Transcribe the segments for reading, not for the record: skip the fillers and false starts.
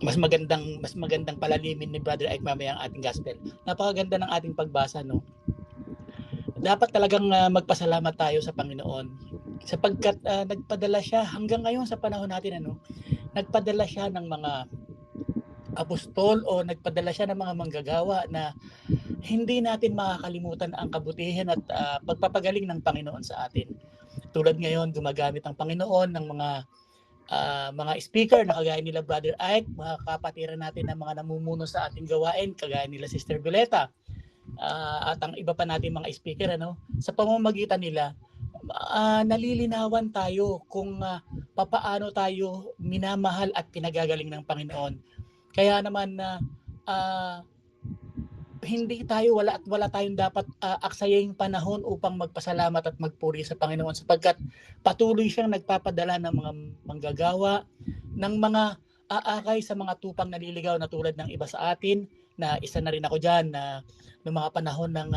mas magandang palalimin ni Brother Ike mamaya ang ating gospel. Napakaganda ng ating pagbasa, no? Dapat talagang magpasalamat tayo sa Panginoon sapagkat nagpadala siya hanggang ngayon sa panahon natin, ano, nagpadala siya ng mga apostol o nagpadala siya ng mga manggagawa na hindi natin makakalimutan ang kabutihan at pagpapagaling ng Panginoon sa atin. Tulad ngayon, gumagamit ang Panginoon ng mga speaker na kagaya nila Brother Ike, mga kapatiran natin na mga namumuno sa ating gawain, kagaya nila Sister Violeta, at ang iba pa natin mga speaker, ano, sa pamamagitan nila, nalilinawan tayo kung papaano tayo minamahal at pinagagaling ng Panginoon. Kaya naman hindi tayo wala tayong dapat aksayang panahon upang magpasalamat at magpuri sa Panginoon sapagkat patuloy siyang nagpapadala ng mga manggagawa, ng mga aakay sa mga tupang naliligaw na tulad ng iba sa atin, na isa na rin ako diyan na noong mga panahon ng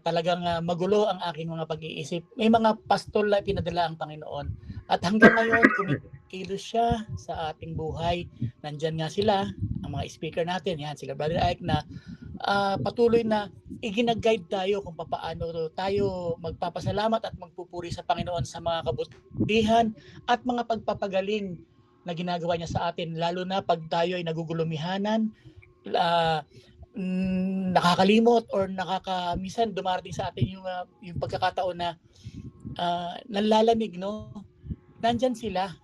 talagang magulo ang aking mga pag-iisip. May mga pastol na pinadala ang Panginoon at hanggang ngayon kumikilos siya sa ating buhay. Nandyan nga sila, ang mga speaker natin, yan sila Brother Ike, na patuloy na iginag-guide tayo kung paano tayo magpapasalamat at magpupuri sa Panginoon sa mga kabutihan at mga pagpapagaling na ginagawa niya sa atin, lalo na pag tayo ay nagugulumihanan, nakakalimot or minsan dumarating sa atin yung pagkakataon na nalalamig, no? Nandyan sila,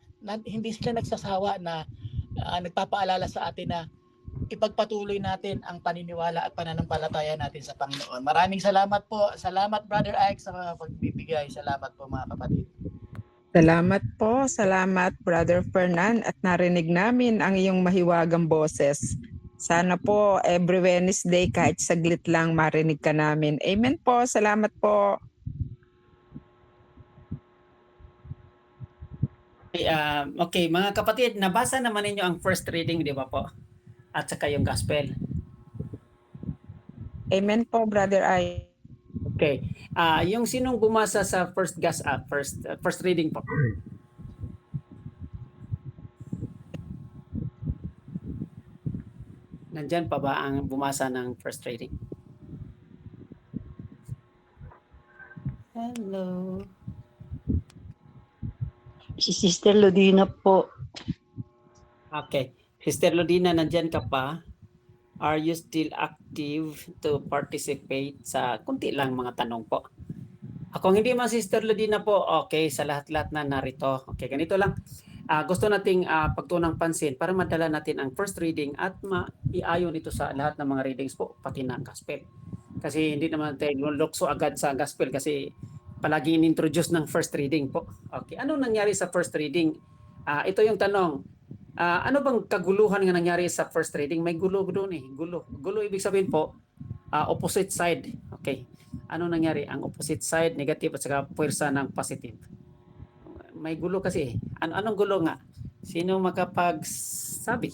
hindi sila nagsasawa na nagpapaalala sa atin na ipagpatuloy natin ang paniniwala at pananampalataya natin sa Panginoon. Maraming salamat po. Salamat Brother Ike sa pagbibigay. Salamat po mga kapatid. Salamat po. Salamat Brother Fernan at narinig namin ang iyong mahiwagang boses. Sana po every Wednesday kahit saglit lang marinig ka namin. Amen po. Salamat po. Okay, mga kapatid, nabasa naman ninyo ang first reading, di ba po? At saka yung gospel. Amen po, Brother I. Okay. Yung sinong bumasa sa first reading po? Nandyan pa ba ang bumasa ng first reading? Hello. Si Sister Lodina po. Okay. Sister Lodina, nandyan ka pa? Are you still active to participate sa kunti lang mga tanong po? Kung hindi man Sister Lodina po, okay, sa lahat-lahat na narito. Okay, ganito lang. Gusto nating pagtunang pansin para madala natin ang first reading at maiayon ito sa lahat ng mga readings po, pati na gospel. Kasi hindi naman tayo lukso agad sa gospel kasi palagi in-introduce ng first reading po. Okay, anong nangyari sa first reading? Ito yung tanong. Ano bang kaguluhan nga nangyari sa first reading? May gulo doon eh. Gulo ibig sabihin po, opposite side. Okay. Ano nangyari? Ang opposite side, negative at saka puwersa ng positive. May gulo kasi eh. Anong gulo nga? Sino makapagsabi?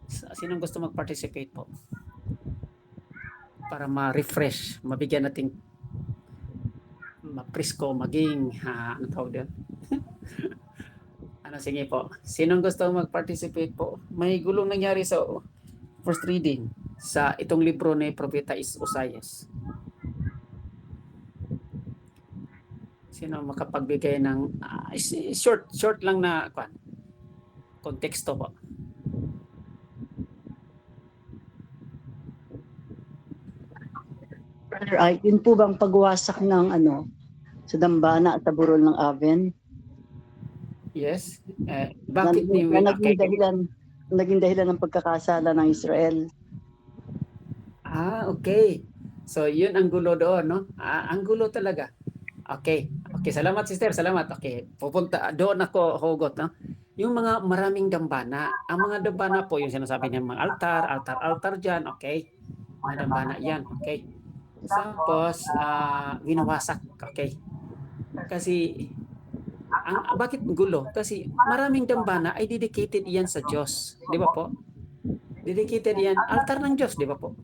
Sinong gusto mag-participate po? Para ma-refresh, mabigyan nating ma-presko, maging ano tawag doon? Ano, sige po. Sinong gusto mag-participate po? May gulong nangyari sa first reading sa itong libro ni Propeta Osayas. Sino makapagbigay ng short lang na konteksto po? Brother Ike, yun po bang pagwasak ng sa dambana at taburol ng Aven? Yes. Bakit naging dahilan ng pagkakasala ng Israel? Okay. So, yun ang gulo doon, no? Ang gulo talaga. Okay. Okay, salamat sister, salamat. Okay, pupunta doon ako hugot, no? Yung mga maraming dambana, ang mga dambana po yung sinasabi niya mga altar diyan, okay? Mga dambana 'yan, okay? Tapos winawasak, okay? Kasi bakit gulo? Kasi maraming dambana ay dedicated iyan sa Diyos, di ba po? Dedicated iyan, altar ng Diyos, di ba po?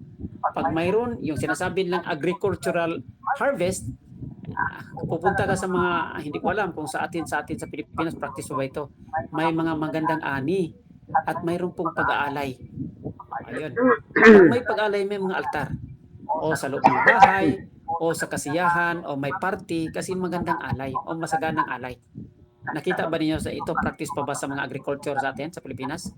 Pag mayroon yung sinasabi lang agricultural harvest, pupunta ka sa mga hindi ko alam kung sa atin sa Pilipinas practice ba ito. May mga magandang ani at mayroon pong pag-aalay. Ayun. Pag may pag-aalay, may mga altar. O sa loob ng bahay, o sa kasiyahan, o may party, kasi magandang alay, o masaganang alay. Nakita ba niyo sa ito, practice pa ba sa mga agriculture sa atin, sa Pilipinas?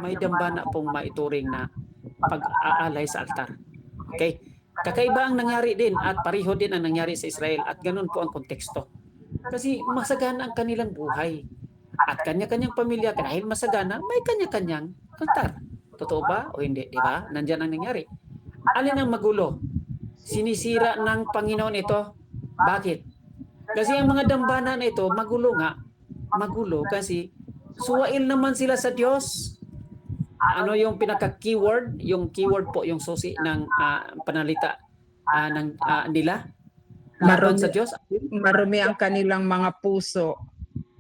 May dambana pong maituring na pag-aalay sa altar. Okay? Kakaiba ang nangyari din at pareho din ang nangyari sa Israel at ganun po ang konteksto. Kasi masagana ang kanilang buhay. At kanya-kanyang pamilya, dahil masagana, may kanya-kanyang altar. Totoo ba o hindi? Diba? Nandyan ang nangyari. Alin ang magulo? Sinisira ng Panginoon ito. Bakit? Kasi ang mga dambana na ito, magulo nga. Magulo kasi suwail naman sila sa Diyos. Ano yung pinaka-keyword? Yung keyword po, yung susi ng panalita nila laban sa Diyos. Marumi ang kanilang mga puso.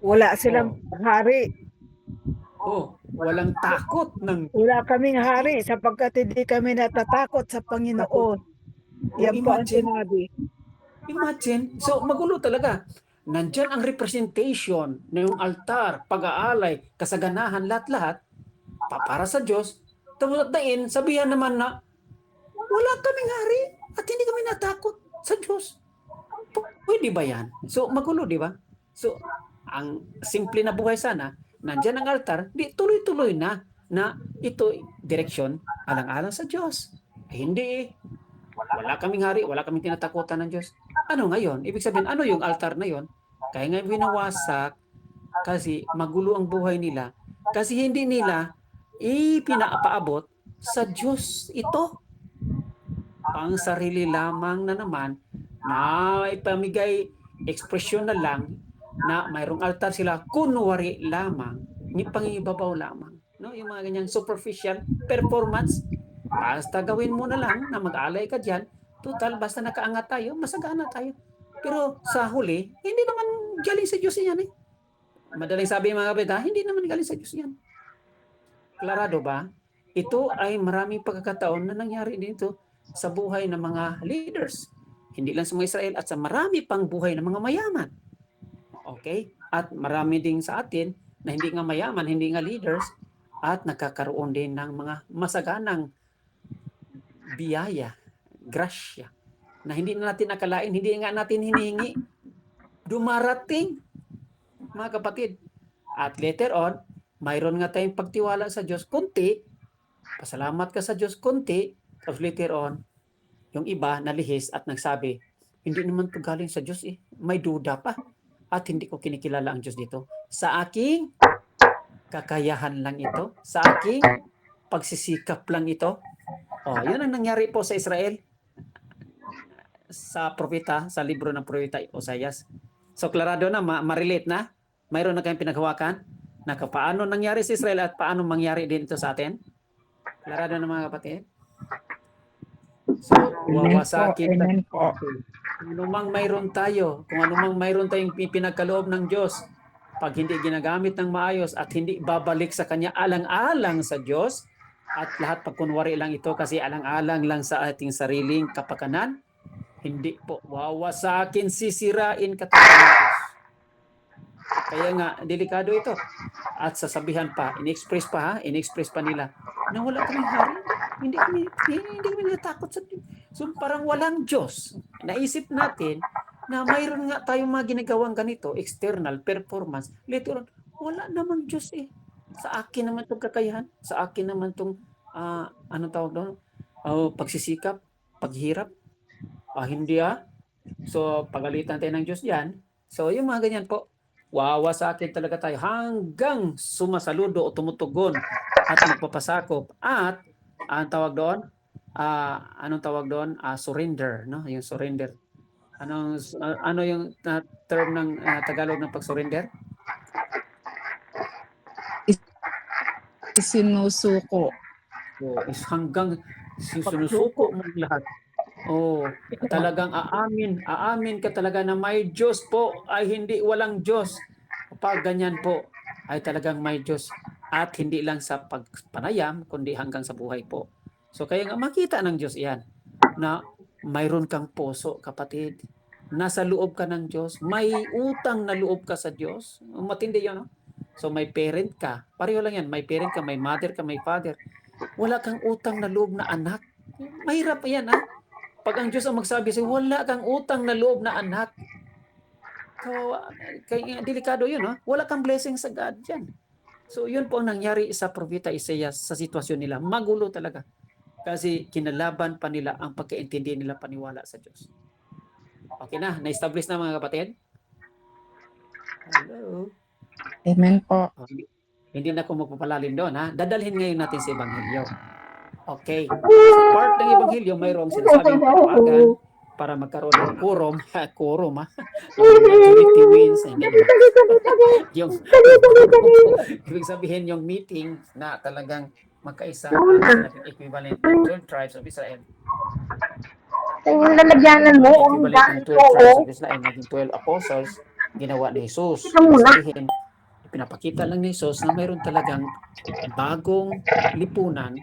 Wala silang hari. Walang takot ng Wala kaming hari sapagkat hindi kami natatakot sa Panginoon. Yan po ang imagine. sinabi. Imagine. So, magulo talaga. Nandyan ang representation ng yung altar, pag-aalay, kasaganahan, lahat-lahat para sa Diyos. Tapos at dain, sabihan naman na wala kaming hari at hindi kami natakot sa Diyos. Pwede ba yan? So, magulo, di ba? So, ang simple na buhay sana, nandyan ang altar, di tuloy-tuloy na ito, direksyon, alang-alang sa Diyos. Hindi wala kaming hari, wala kaming tinatakutan ng Diyos. Ano ngayon? Ibig sabihin, ano yung altar na yon? Kaya nga binawasak kasi magulo ang buhay nila kasi hindi nila ipinapaabot sa Diyos ito. Pang sarili lamang na naman na ipamigay ekspresyon na lang na mayroong altar sila kunwari lamang, ni pangingibabaw lamang. No? Yung mga ganyang superficial performance, basta gawin mo na lang na mag-alay ka dyan, total, basta nakaangat tayo, masagana tayo. Pero sa huli, hindi naman galing sa Diyos yan eh. Madaling sabi mga kapatid, hindi naman galing sa Diyos yan. Klarado ba? Ito ay maraming pagkakataon na nangyari dito sa buhay ng mga leaders. Hindi lang sa mga Israel at sa marami pang buhay ng mga mayaman. Okay? At marami din sa atin na hindi nga mayaman, hindi nga leaders at nakakaroon din ng mga masaganang biyaya, grasya na hindi na natin akalain, hindi nga natin hinihingi. Dumarating, mga kapatid. At later on, mayroon nga tayong pagtiwala sa Diyos, konti, pasalamat ka sa Diyos, konti, tapos later on, yung iba nalihis at nagsabi, hindi naman ito galing sa Diyos eh. May duda pa. At hindi ko kinikilala ang Diyos dito. Sa aking kakayahan lang ito. Sa aking pagsisikap lang ito. Yun ang nangyari po sa Israel. Sa propeta, sa libro ng propeta Oseas. So, klarado na, ma-relate na. Mayroon na kayong pinaghawakan na paano nangyari sa Israel at paano mangyari din ito sa atin. Klarado na mga kapatid. So, wawasakin Amen po. kung anumang mayroon tayo, kung anumang mayroon tayong pinagkaloob ng Diyos, pag hindi ginagamit ng maayos at hindi babalik sa Kanya alang-alang sa Diyos, at lahat pagkunwari lang ito kasi alang-alang lang sa ating sariling kapakanan, hindi po, wawasakin, sisirain katawan ng Diyos. Kaya nga, delikado ito. At sasabihan pa, in-express pa nila, na wala kaming hari, hindi kami natakot sa Diyos. So parang walang Diyos. Naisip natin na mayroon nga tayong mga ginagawang ganito, external performance. Later on, wala namang Diyos eh. Sa akin naman itong kakayahan, sa akin naman itong, anong tawag doon? Pagsisikap, paghirap. Hindi So, pagalitan tayo ng Diyos yan. So, yung mga ganyan po, wawasakin talaga tayo hanggang sumasaludo o tumutugon at magpapasakop. At, anong tawag doon? Surrender, no? Yung surrender. Ano yung term ng Tagalog ng pag-surrender? Sinusuko. Is hanggang sinusuko mo lahat. Talagang aamin ka talaga na may Diyos po ay hindi walang Diyos. Kapag ganyan po ay talagang may Diyos at hindi lang sa pagpanayam kundi hanggang sa buhay po. So kaya nga makita ng Diyos yan na mayroon kang puso, kapatid. Nasa loob ka ng Diyos, may utang na loob ka sa Diyos. Matindi 'yon, no? So may parent ka, pareho lang yan, may parent ka, may mother ka, may father. Wala kang utang na loob na anak. Mahirap yan ha. Pag ang Diyos ang magsabi sa'yo, wala kang utang na loob na anak. Kaya delikado yun ha. Wala kang blessing sa God dyan. So yun po ang nangyari sa Propeta Isaiah sa sitwasyon nila. Magulo talaga. Kasi kinalaban pa nila ang pagkaintindi nila paniwala sa Diyos. Okay na, na-establish na mga kapatid? Hello? Amen po. Oh, hindi na ako magpapalalim doon ha. Dadalhin ngayon natin sa Ebanghelyo. Okay. Sa part ng Ebanghelyo, mayroong sinasabing panawagan para magkaroon ng quorum. Quorum ha. Yung majority wins. Hindi naman. yung ibig sabihin yung meeting na talagang magkaisa ang equivalent ng 12 tribes of Israel. Yung lalagyanan mo, ang Equivalent ng 12 tribes of Israel, naging 12 apostles, ginawa ni Jesus. Ibig sabihin, pinapakita lang ni Jesus na mayroon talagang bagong lipunan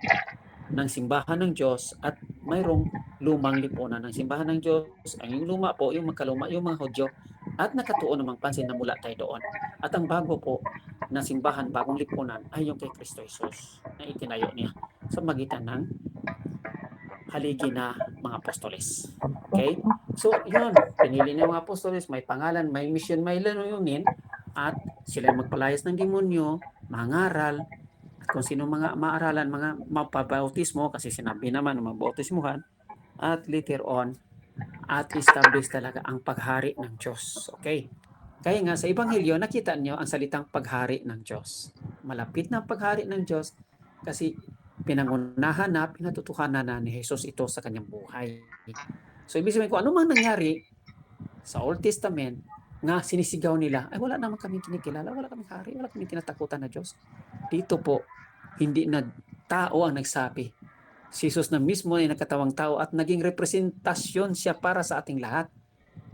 ng simbahan ng Diyos at mayroong lumang lipunan ng simbahan ng Diyos. Ang yung luma po, yung magkaluma, yung mga Hudyo, at nakatuon namang pansin na mula tayo doon. At ang bago po na simbahan, bagong lipunan, ay yung kay Kristo Jesus na itinayo niya sa magitan ng haligi na mga apostoles. Okay? So, yun. Pinili niya mga apostoles, may pangalan, may mission, may layunin, at sila magpalayas ng demonyo, mangaral, at kung sino mga maaralan, mga mapabautismo, kasi sinabi naman ng mabautismuhan, at later on, at establish talaga ang paghari ng Diyos. Okay? Kaya nga sa Ebanghelyo, nakita niyo ang salitang paghari ng Diyos. Malapit na ang paghari ng Diyos kasi pinangunahan na, pinatutuhanan na ni Jesus ito sa kanyang buhay. So, ibig sabihin ko, ano man nangyari sa Old Testament nga sinisigaw nila, ay wala naman kami kinikilala, wala kami hari, wala kami tinatakutan na Diyos. Dito po, hindi na tao ang nagsabi. Si Jesus na mismo ay nagkatawang tao at naging representasyon siya para sa ating lahat.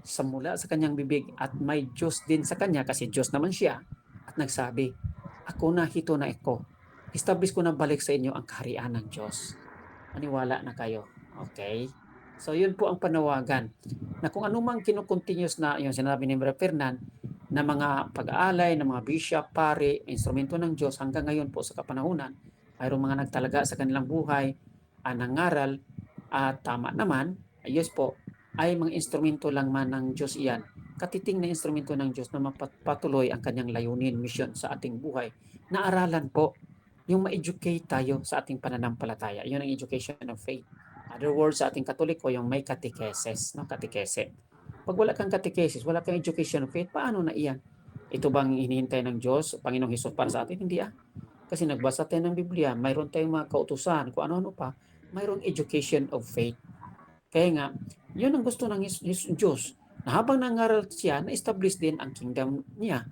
Sa mula sa kanyang bibig at may Diyos din sa kanya kasi Diyos naman siya at nagsabi, ako na, hito na ako. Establish ko na balik sa inyo ang kaharian ng Diyos. Maniwala na kayo. Okay? So, yun po ang panawagan. Na kung anumang kinukontinuous na yung sinabi ni Brother Fernan, na mga pag-aalay, na mga bishop, pare, instrumento ng Diyos hanggang ngayon po sa kapanahunan, mayroong mga nagtalaga sa kanilang buhay, nangaral, at tama naman, yes po, ay mga instrumento lang man ng Diyos iyan. Katiting na instrumento ng Diyos na mapatuloy ang kanyang layunin, mission sa ating buhay. Naaralan po yung ma-educate tayo sa ating pananampalataya. Yun ang education of faith. Other words, sa ating Katoliko, yung may catechesis, no? Catechese. Pag wala kang catechesis, wala kang education of faith, paano na iyan? Ito bang hinihintay ng Diyos, Panginoong Hesus para sa atin? Hindi Kasi nagbasa tayo ng Biblia, mayroon tayong mga kautusan, kung ano-ano pa, mayroong education of faith. Kaya nga, yun ang gusto ng Diyos. Na habang nangaral siya, na-establish din ang kingdom niya.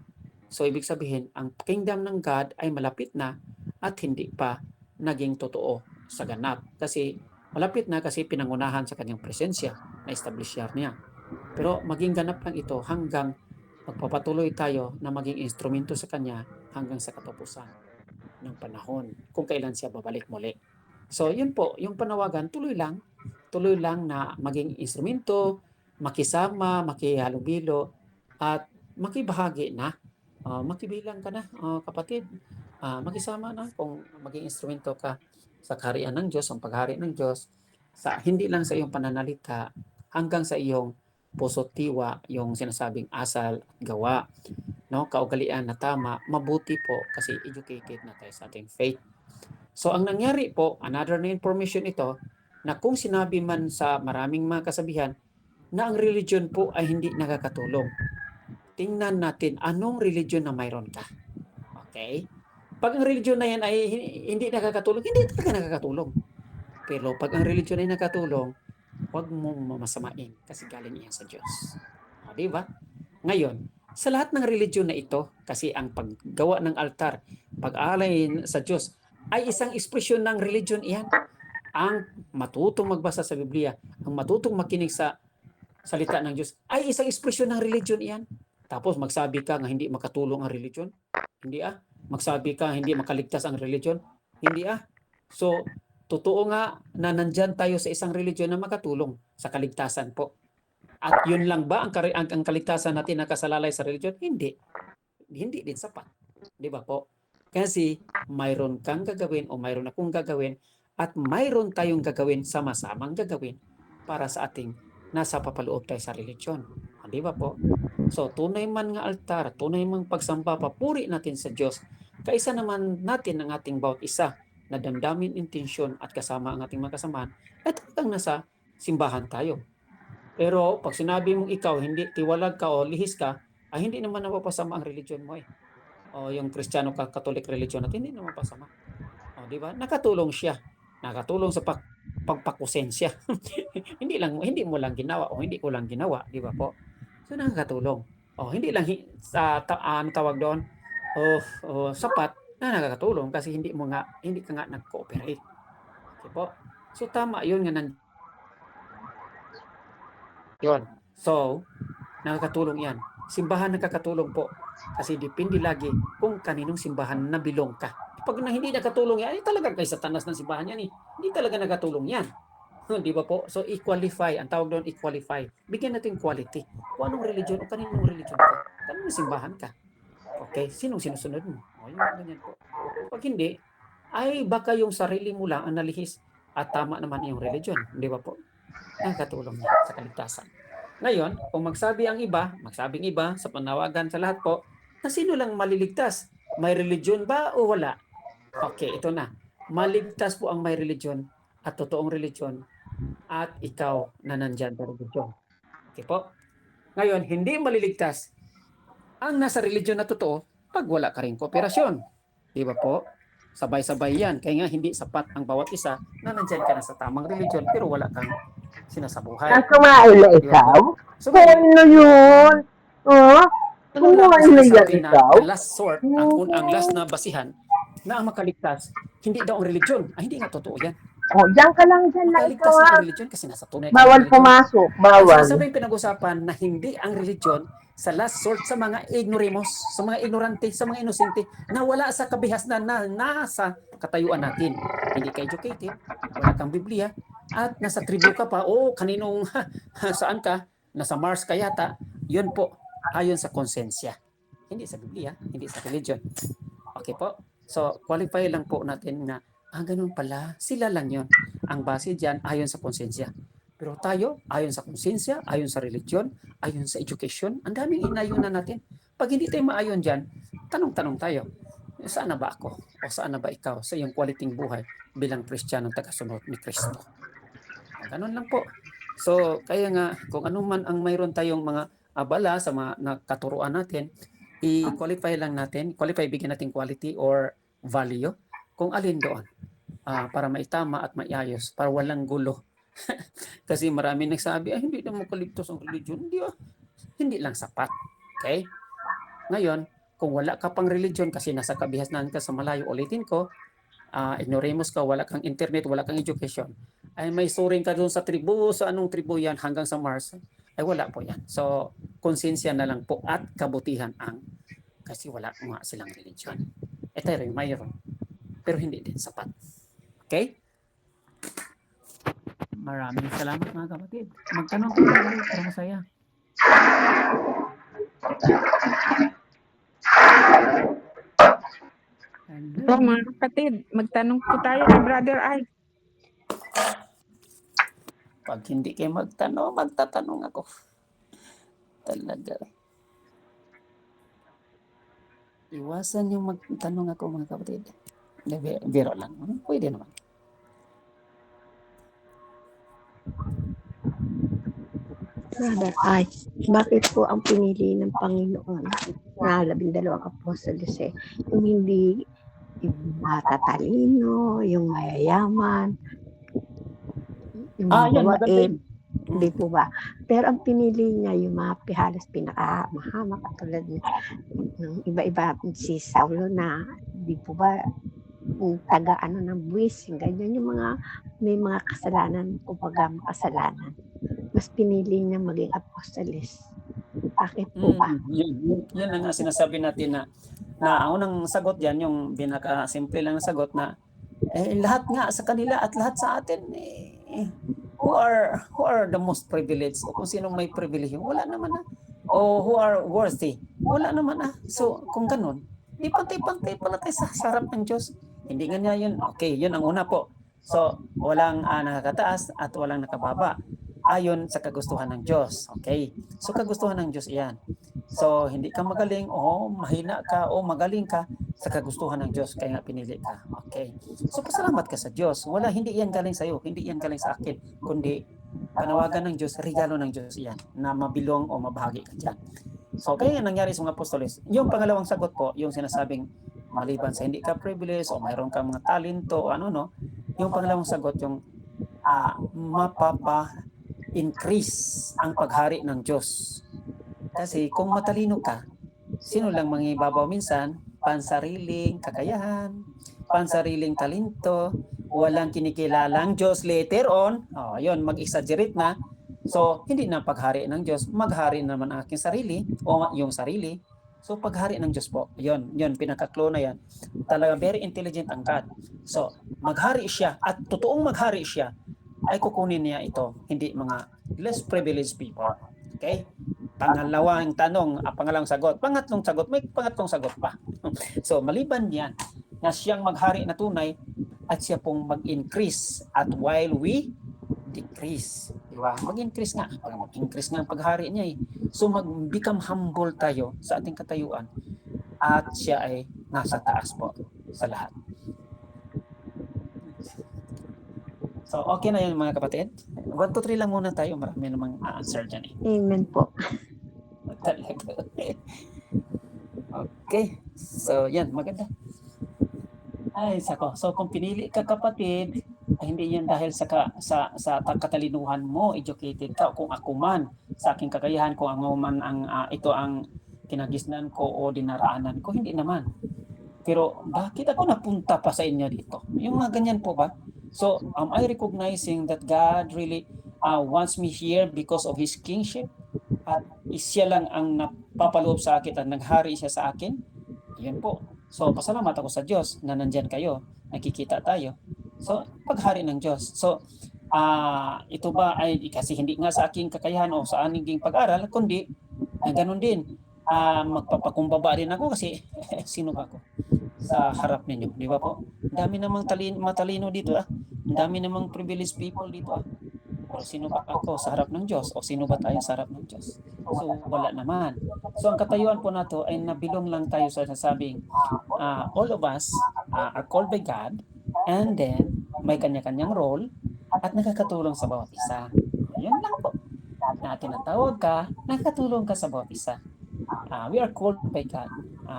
So, ibig sabihin, ang kingdom ng God ay malapit na at hindi pa naging totoo sa ganap. Kasi malapit na kasi pinangunahan sa kanyang presensya na establish niya. Pero maging ganap lang ito hanggang magpapatuloy tayo na maging instrumento sa kanya hanggang sa katapusan ng panahon kung kailan siya babalik muli. So yun po, yung panawagan tuloy lang na maging instrumento, makisama, makihalubilo at makibahagi na. Makibilang ka na, kapatid. Makisama na kung maging instrumento ka sa kaharian ng Diyos, ang paghari ng Diyos, hindi lang sa iyong pananalita, hanggang sa iyong puso tiwa, yung sinasabing asal at gawa, no? Kaugalian na tama, mabuti po kasi educated na tayo sa ating faith. So ang nangyari po, another na information ito, na kung sinabi man sa maraming mga kasabihan, na ang religion po ay hindi nakakatulong. Tingnan natin anong religion na mayroon ka. Okay? Pag ang religion na yan ay hindi nakakatulong, hindi talaga nakakatulong. Pero pag ang religion ay nakatulong, huwag mong masamain kasi galing iyan sa Diyos. Di ba? Ngayon, sa lahat ng religion na ito, kasi ang paggawa ng altar, pag-alay sa Diyos, ay isang ekspresyon ng religion iyan. Ang matutong magbasa sa Biblia, ang matutong makinig sa salita ng Diyos, ay isang ekspresyon ng religion iyan. Tapos magsabi ka nga hindi makatulong ang religion? Hindi Magsabi ka hindi makaligtas ang religion? Hindi So, totoo nga na nandyan tayo sa isang religion na makatulong sa kaligtasan po. At yun lang ba ang kaligtasan natin nakasalalay sa religion? Hindi. Hindi din sapat. Di ba po? Kasi mayroon kang gagawin o mayroon akong gagawin at mayroon tayong gagawin, sama-samang gagawin para sa ating nasa papaloob tayo sa religion. Di ba po? So, tunay man nga altar, tunay man pagsamba, papuri natin sa Diyos. Kaisa naman natin ang ating bawat isa na damdamin, intensyon at kasama ang ating mga kasamahan ay talagang nasa simbahan tayo. Pero pag sinabi mong ikaw, hindi tiwalag ka o lihis ka, ay hindi naman napapasama ang religion mo eh. O yung Kristiyano ka, Catholic religion at hindi naman pasama. O, di ba? Nakatulong siya. Nakatulong sa pagpakusensya. hindi mo lang ginawa o hindi ko lang ginawa, di ba po? So nakakatulong. O hindi lang ano tawag doon? Sapat na nakakatulong kasi hindi ka nga nag-cooperate. Okay po? So tama 'yun nga yun. So nakakatulong 'yan. Simbahan nakakatulong po kasi depende lagi kung kaninong simbahan na bilong ka. Pag hindi nakatulong yan, talaga kay Satanas ng simbahan yan eh. Hindi talaga nakatulong yan. Di ba po? So, equalify. Ang tawag doon, equalify. Bigyan natin quality. Kung anong religion o kaninong religion ka. Kaninong simbahan ka. Okay? Sinong sinusunod mo? O, yung ganyan po. Pag hindi, ay baka yung sarili mo lang ang nalihis at tama naman yung religion. Di ba po? Nakatulong yan sa kaligtasan. Ngayon, kung magsabing iba sa panawagan sa lahat po, na sino lang maliligtas? May religion ba o wala? Okay, ito na. Maligtas po ang may religion at totoong religion at ikaw na nandyan sa religion. Okay po? Ngayon, hindi maliligtas ang nasa religion na totoo pag wala ka rin kooperasyon. Di ba po? Sabay-sabay yan. Kaya nga hindi sapat ang bawat isa na nandyan ka na sa tamang religion pero wala kang sinasabuhay. Ang kumain na ikaw? So, Ano yun? Oh? Kumain na yan sinasabi na ikaw? the last sort, ang last na basihan na ang makaligtas, hindi daw ang religion. Ay, hindi nga totoo yan. Oh, diyan ka lang dyan na Makaligtas ikaw ang ha. religion kasi nasa tunay ka Bawal ng religion. pumasok, Ang bawal. sinasabi pinag-usapan na hindi ang religion sa last sort sa mga ignorimos, sa mga ignorante, sa mga inosente na wala sa kabihasnan na nasa katayuan natin. Hindi ka educated, wala kang Biblia, at nasa tribu ka pa, kaninong saan ka, nasa Mars ka yata, yun po, ayon sa konsensya. Hindi sa Biblia, hindi sa religion. Okay po? So, qualify lang po natin na, ganun pala, sila lang yun. Ang base dyan, ayon sa konsensya. Pero tayo, ayon sa konsensya, ayon sa religion, ayon sa education, ang daming inayunan natin. Pag hindi tayo maayon dyan, tanong-tanong tayo, saan na ba ako? O saan na ba ikaw sa iyong quality buhay bilang Kristiyanong tagasunod ni Kristo? Ganun lang po. So, kaya nga, kung ano man ang mayroon tayong mga abala sa mga nakaturuan natin, i-qualify lang natin, bigyan natin quality or value kung alin doon para maitama at maiayos, para walang gulo. Kasi marami nagsabi, hindi naman kaligtas ang religion. Hindi lang sapat. Okay? Ngayon, kung wala ka pang religion kasi nasa kabihasnan ka sa malayo, ulitin ko, ignoramus ka, wala kang internet, wala kang education, ay may suring ka doon sa tribu, sa anong tribu yan hanggang sa Mars, ay wala po yan. So, konsensya na lang po at kabutihan kasi wala nga silang religion. Ito rin, mayroon. Pero hindi din sapat. Okay? Maraming salamat mga kapatid. Magtanong ko ulit para masaya. So, mga kapatid, magtanong po tayo kay Brother Ay. Pag hindi kayo magtatanong ako. Talaga. Iwasan yung magtanong ako mga kapatid. Biro lang. Pwede naman. Brother, bakit po ang pinili ng Panginoon na 12 apostoles yung hindi yung matatalino, yung mayayaman, yung mababain, hindi po ba? Pero ang pinili niya yung mga pihalas pinakamahamak katulad ng iba-iba si Saulo na hindi po ba yung taga-ano ng buwis, yung ganyan, yung mga may mga kasalanan, kumbaga makasalanan. Mas pinili niya maging apostoles. Bakit po ba? Yan ang sinasabi natin na ang unang sagot diyan, yung pinaka-simple lang na sagot na lahat nga sa kanila at lahat sa atin who are the most privileged o kung sinong may privilege wala naman o who are worthy wala naman so kung ganun Di pantay-pantay pala tayo sa harap ng Diyos. Hindi nga niya yun. Okay, yun ang una po. So, walang nakakataas at walang nakababa. Ayon sa kagustuhan ng Diyos. Okay? So, kagustuhan ng Diyos iyan. So, hindi ka magaling o mahina ka o magaling ka sa kagustuhan ng Diyos. Kaya nga pinili ka. Okay? So, pasalamat ka sa Diyos. Hindi yan galing sa iyo. Hindi yan galing sa akin. Kundi, panawagan ng Diyos, regalo ng Diyos yan na mabilong o mabahagi ka dyan. So, kaya nga nangyari sa mga apostoles. Yung pangalawang sagot po, yung sinasabing maliban sa hindi ka privilege o mayroon ka mga talento o yung pangalawang sagot yung mapapa-increase ang paghari ng Diyos. Kasi kung matalino ka, sino lang mangibabaw minsan? Pansariling kakayahan, pansariling talento, walang kinikilalang Diyos later on, yun, mag-exaggerate na. So, hindi na paghari ng Diyos, maghari naman ang aking sarili o yung sarili. So, paghari ng Diyos po, yun, pinaka-clue na yan. Talaga, very intelligent ang God. So, maghari siya at totoong maghari siya, ay kukunin niya ito, hindi mga less privileged people. Okay? Pangalawang tanong, pangalawang sagot. Pangatlong sagot, may pangatlong sagot pa. So, maliban yan, na siyang maghari na tunay at siya pong mag-increase at while we decrease. Diba? Mag-increase nga. Mag-increase nga ang paghari niya eh. So, mag-become humble tayo sa ating katayuan at siya ay nasa taas po sa lahat. So, okay na yun mga kapatid. 1, 2, 3 lang muna tayo. Marami namang answer dyan eh. Amen po. Talaga. Okay. So, yan. Maganda. Ay, sako. So, kung pinili ka kapatid, ay hindi yan dahil sa katalinuhan mo, educated ka, kung ako man, sa aking kakayahan, kung ako man ito ang kinagisnan ko o dinaraanan ko, hindi naman. Pero bakit ako napunta pa sa inyo dito? Yung mga ganyan po ba? So, am I recognizing that God really wants me here because of His kingship? At siya lang ang napapaloob sa akin at naghari siya sa akin? Yan po. So, pasalamat ako sa Diyos na nandyan kayo. Nakikita tayo. So, paghari ng Diyos. So, ito ba ay kasi hindi nga sa aking kakayahan o sa aking pag-aral, kundi ganun din. Magpapakumbaba din ako kasi sino ba ako sa harap ninyo? Di ba po? Ang dami namang matalino dito Ang dami namang privileged people dito O sino ba ako sa harap ng Diyos? O sino ba tayo sa harap ng Diyos? So, wala naman. So, ang katayuan po nato ay nabilong lang tayo sa nasabing all of us are called by God and then may kanya-kanyang role at nakakatulong sa bawat isa. Yun lang po. Na tinatawag ka, nakakatulong ka sa bawat isa. We are called by God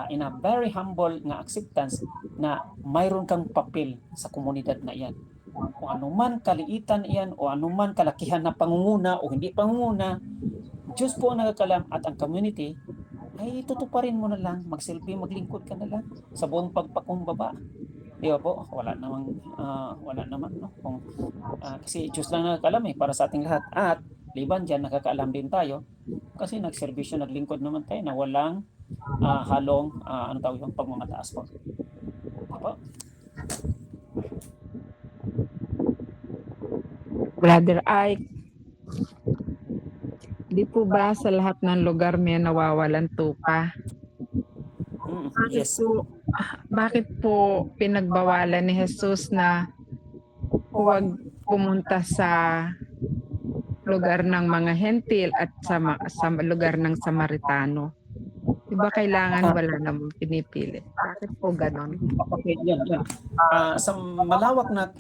in a very humble na acceptance na mayroon kang papel sa komunidad na iyan. Kung anuman kaliitan iyan o anuman kalakihan na pangunguna o hindi pangunguna, Diyos po ang nakakalam at ang community ay tutuparin mo na lang, magsilbi, maglingkod ka na lang sa buong pagpakumbaba. Di ba po? Wala naman no? Kasi Diyos lang nakakalam para sa ating lahat. At liban dyan, nakakaalam din tayo kasi nagserbisyo, naglingkod naman tayo na walang halong pagmamataas po. Apo? Brother Ike, di po ba sa lahat ng lugar may nawawalan tupa? Yes. Bakit po pinagbawalan ni Jesus na huwag pumunta sa lugar ng mga hentil at sa lugar ng Samaritano? Diba kailangan wala namang pinipili? Bakit po ganon? Okay, yan. Sa malawak na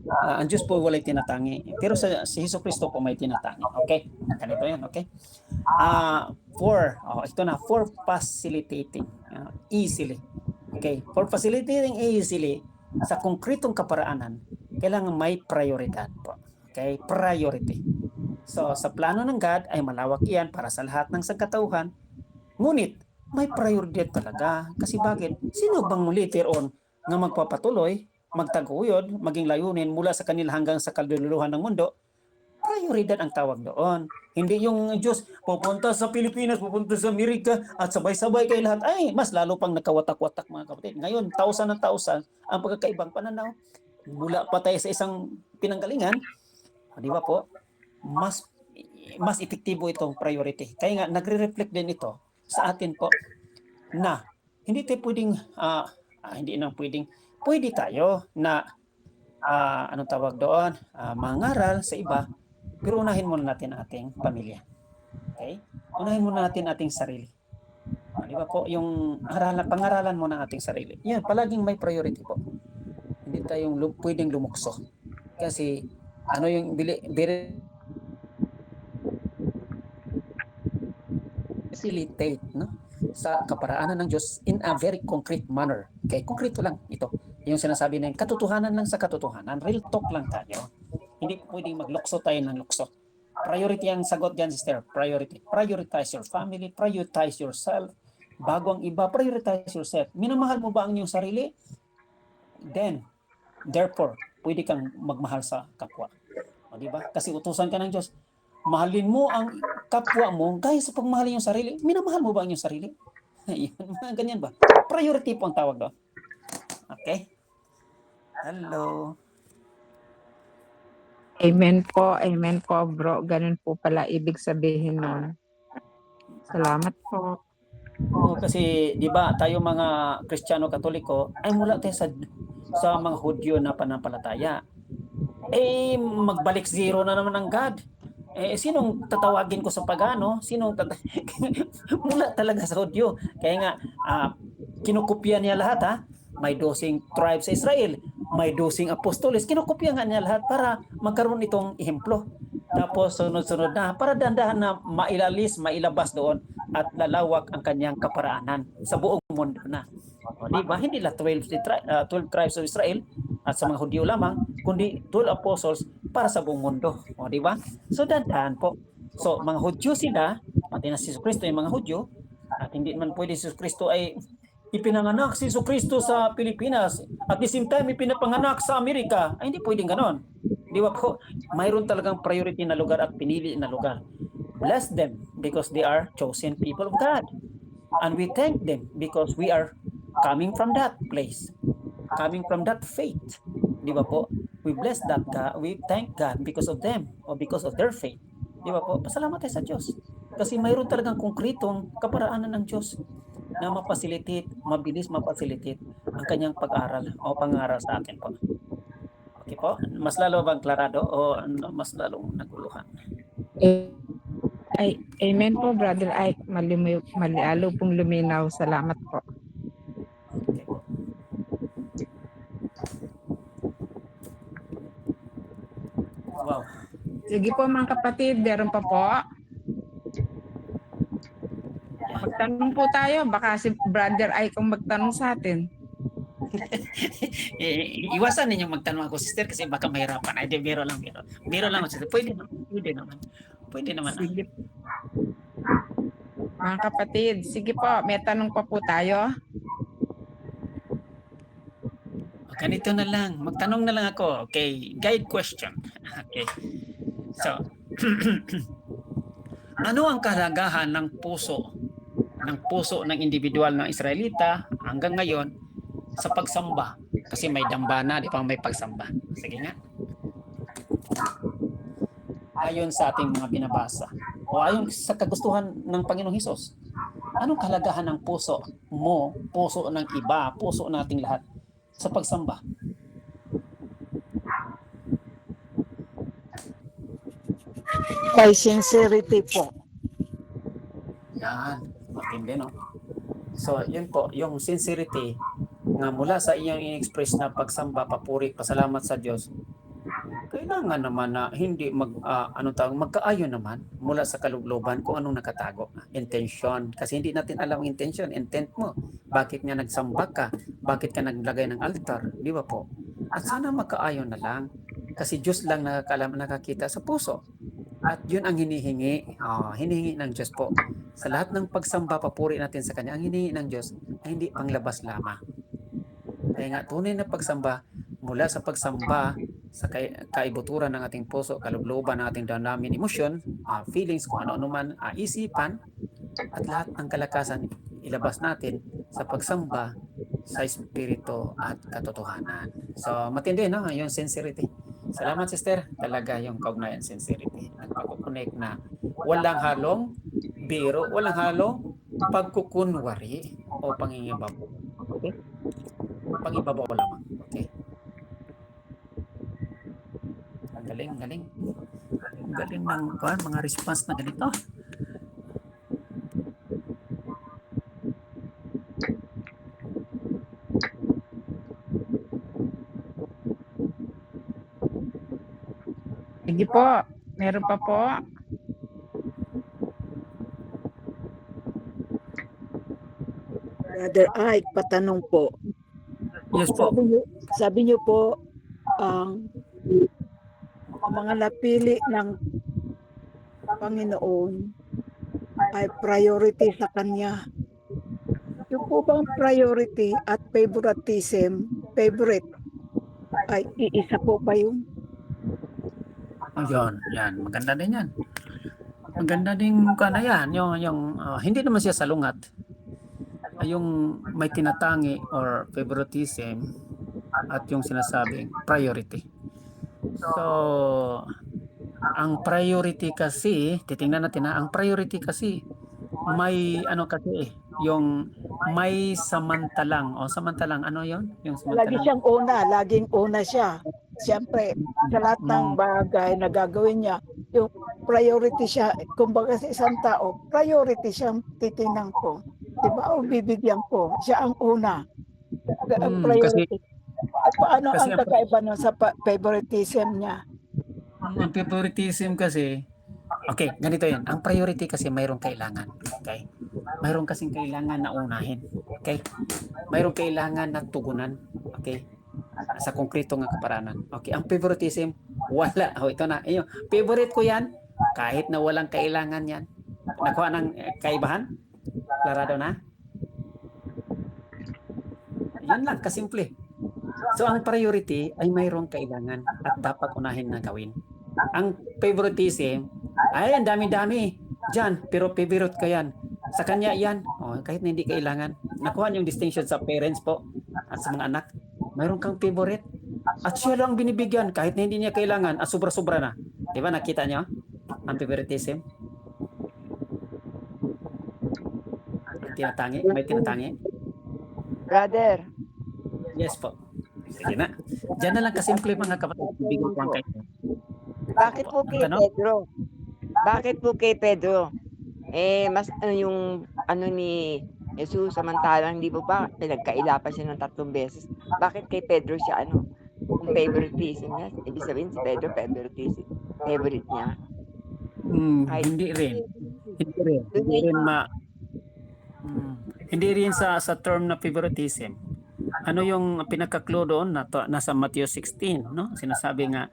ang Diyos po walay tinatangi. Pero si Jesucristo po may tinatangi. Okay? Ganito yan, okay? For facilitating easily. Okay? For facilitating easily sa konkretong kaparaanan, kailangan may prioridad po. Okay? Priority. So, sa plano ng God ay malawak yan para sa lahat ng sangkatauhan. Ngunit, may prioridad talaga. Kasi bakit? Sino bang later on na magpapatuloy, magtaguyod, maging layunin mula sa kanila hanggang sa kaluluhan ng mundo? Prioridad ang tawag doon. Hindi yung Diyos pupunta sa Pilipinas, pupunta sa Amerika at sabay-sabay kayo lahat. Ay, mas lalo pang nakawatak-watak mga kapatid. Ngayon, tausan ng tausan ang pagkakaibang pananaw. Mula pa tayo sa isang pinanggalingan, di ba po? Mas epektibo itong priority. Kaya nga, nagre-reflect din ito sa atin po. na hindi tayo pwedeng, hindi na pwedeng, pwede tayo na, anong tawag doon, mangaral sa iba, pero unahin muna natin ang ating pamilya. Okay? Unahin muna natin ating sarili. Di ba po, yung pangaralan mo ng ating sarili. Yan, palaging may priority po. Hindi tayong pwedeng lumukso. Kasi, ano yung facilitate, no? Sa kaparaanan ng Diyos in a very concrete manner. Okay, konkreto lang ito. Yung sinasabi na yung katotohanan lang sa katotohanan, real talk lang tayo. Hindi pwedeng maglukso tayo ng lukso. Priority ang sagot dyan, sister. Priority. Prioritize your family, prioritize yourself. Bago ang iba, prioritize yourself. Minamahal mo ba ang iyong sarili? Then, therefore, pwede kang magmahal sa kapwa. O, diba? Kasi utusan ka ng Diyos. Mahalin mo ang kapwa mo gaya sa pagmahalin yung sarili. Minamahal mo ba ang iyong sarili? Mga ganyan ba? Priority po ang tawag doon. Okay? Hello. Amen po bro. Ganun po pala ibig sabihin nun. Salamat po. Oo, kasi 'di ba tayo mga Kristiyano Katoliko ay mula tayo sa mga Hudyo na pananampalataya. Eh magbalik zero na naman ang God. Eh sinong tatawagin ko sa pagano? Mula talaga sa Hudyo. Kaya nga kinukopya niya lahat ha. May 12 tribes sa Israel, may 12 apostoles. Kinukopya nga niya lahat para magkaroon itong ehemplo. Tapos sunod-sunod na para dandahan na mailabas doon at lalawak ang kanyang kaparaanan sa buong mundo na. O, diba? Hindi lang 12 tribes of Israel at sa mga Hudyo lamang, kundi 12 apostles para sa buong mundo. O, diba? So, dandahan po. So, mga Hudyo sila, pati na si Kristo yung mga Hudyo, at hindi man pwede si Kristo ay ipinanganak si Kristo sa Pilipinas at the same time ipinapanganak sa Amerika. Ay, hindi pwedeng ganon. Di ba po? Mayroon talagang priority na lugar at pinili na lugar. Bless them because they are chosen people of God. And we thank them because we are coming from that place. Coming from that faith. Di ba po? We bless that God. We thank God because of them or because of their faith. Di ba po? Pasalamat tayo sa Diyos. Kasi mayroon talagang konkretong kaparaanan ng Diyos na mapasilitate, mabilis mapasilitate ang kanyang pag-aral o pangaral sa atin po. Okay po? Mas lalo bang klarado o mas lalong naguluhan? Amen po, Brother Ike. Malalo pong luminaw. Salamat po. Okay po. Wow. Sige po mga kapatid, meron pa po. Magtanong po tayo. Baka si Brother Ike ang magtanong sa atin. Iwasan ninyo magtanong ako, sister, kasi baka mahirapan. Ay, biro lang. Biro lang, sister. Pwede naman. Sige. Mga kapatid, sige po, may tanong pa po tayo. Ganito na lang. Magtanong na lang ako. Okay. Guide question. Okay. So, ano ang kahalagahan ng puso ng individual ng Israelita hanggang ngayon sa pagsamba? Kasi may dambana, di pa may pagsamba. Sige nga. Ayon sa ating mga binabasa o ayon sa kagustuhan ng Panginoong Hesus, anong kahalagahan ng puso mo, puso ng iba, puso nating lahat sa pagsamba? By sincerity po. Yan, matindi, no? So, yun po, yung sincerity na mula sa iyong in-express na pagsamba, papuri, pasalamat sa Diyos, kailangan naman na hindi magkaayon naman mula sa kalugloban kung anong nakatago. Intention. Kasi hindi natin alam ang intention, intent mo. Bakit nga nagsamba ka? Bakit ka naglagay ng altar? Di ba po? At sana magkaayon na lang. Kasi Diyos lang nakakita sa puso. At yun ang hinihingi. Hinihingi ng Diyos po. Sa lahat ng pagsamba, papuri natin sa Kanya, ang hinihingi ng Diyos ay hindi panglabas lamang. Kaya nga, tunay na pagsamba, mula sa pagsamba, sa kaibuturan ng ating puso, kalugloban ng ating damdamin, emosyon, feelings, kung ano-ano man, isipan, at lahat ng kalakasan, ilabas natin sa pagsamba sa espiritu at katotohanan. So, matindi, no? Yung sincerity. Salamat, sister. Talaga yung kaugnayan, sincerity. Nagpag-connect na walang halong biro, walang halong pagkukunwari o pangingibabaw? Pangibabaw lamang. Okay. Ang galing, galing. Ang galing ng mga response na ganito. Sige po, meron pa po. Brother Ike, patanong po. Yes po. Sabi niyo po, ang mga napili ng Panginoon ay priority sa Kanya. Yung po bang priority at favoritism, favorite, ay iisa po ba yun? Ayun, yan. Maganda din yan. Maganda din na yan. Yung hindi naman siya salungat. Yung may tinatangi or favoritism at yung sinasabing priority. So, ang priority kasi, titingnan natin ang priority kasi, may ano kasi yung may samantalang, samantalang, ano yon? Yung Lagi samantalang. siyang una, laging una siya. Siyempre, sa lahat ng bagay na gagawin niya, yung priority siya, kumbaga sa isang tao, priority siyang titingnan ko. Diba? O bibigyan ko. Siya ang una. Ang priority. At paano kasi ang kakaiba nun sa favoritism niya? Ang favoritism kasi, okay, ganito yan. Ang priority kasi mayroong kailangan. Okay? Mayroong kasing kailangan na unahin. Okay? Mayroong kailangan na tugunan. Okay? Sa konkreto nga kaparanan. Okay, ang favoritism, wala. Ito na. Ayun. Favorite ko yan, kahit na walang kailangan yan. Nakuha ng kaibahan? Klarado na? Yan lang, kasimple. So, ang priority ay mayroong kailangan at dapat unahin na gawin. Ang favoritism, ay, ang dami-dami. Diyan, pero favorite ko yan. Sa kanya yan. Kahit na hindi kailangan. Nakuha yung distinction sa parents po at sa mga anak. Mayroon kang favorite. At siya lang binibigyan kahit na hindi niya kailangan at sobra-sobra na. Di ba? Nakita niyo ang favoritism? Tinatangi? May tinatangi? Brother, Yes po. Sige na. Diyan na lang kasimple mga kapatid. Bibigyan ko ang kayo. Bakit po kay Ang tanong? Pedro? Bakit po kay Pedro? Mas yung ni Jesus, samantalang hindi po ba pinagkaila pa siya ng 3 beses? Bakit kay Pedro siya kung favoritism niya? Ibig sabihin si Pedro favoritism. Favorite niya. Hindi rin. Hindi rin sa term na favoritism. Ano yung pinaka-clue doon nasa Matthew 16, no? Sinasabi nga,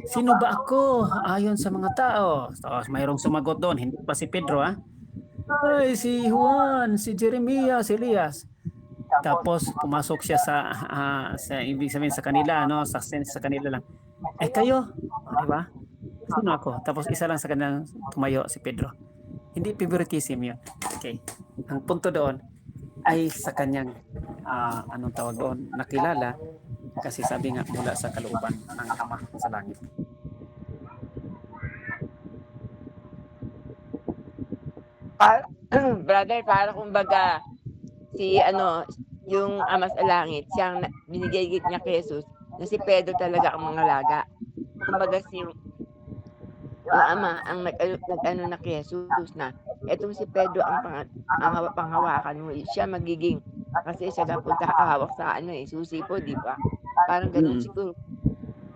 sino ba ako ayon sa mga tao? Tapos mayroong sumagot doon, hindi pa si Pedro ay si Juan, si Jeremiah, si Elias. Tapos pumasok siya sa ibig sabihin sa kanila, no? Sa kanila lang. Kayo, di ba? Sino ako? Tapos isa lang sa kanilang tumayo si Pedro. Hindi favoritism yun. Okay. Ang punto doon ay sa kanyang anong tawag doon, nakilala kasi sabi nga mula sa kalooban ng Ama sa langit. Brother, para kumbaga yung Ama sa langit, siyang binigay niya kay Jesus, na si Pedro talaga ang mangalaga. Kumbaga yung Ama ang nag-ano na kay Jesus na etong si Pedro ang panghawakan mo, siya magiging kasi siya dapat hawak sa susi po, di ba? Parang ganun siguro.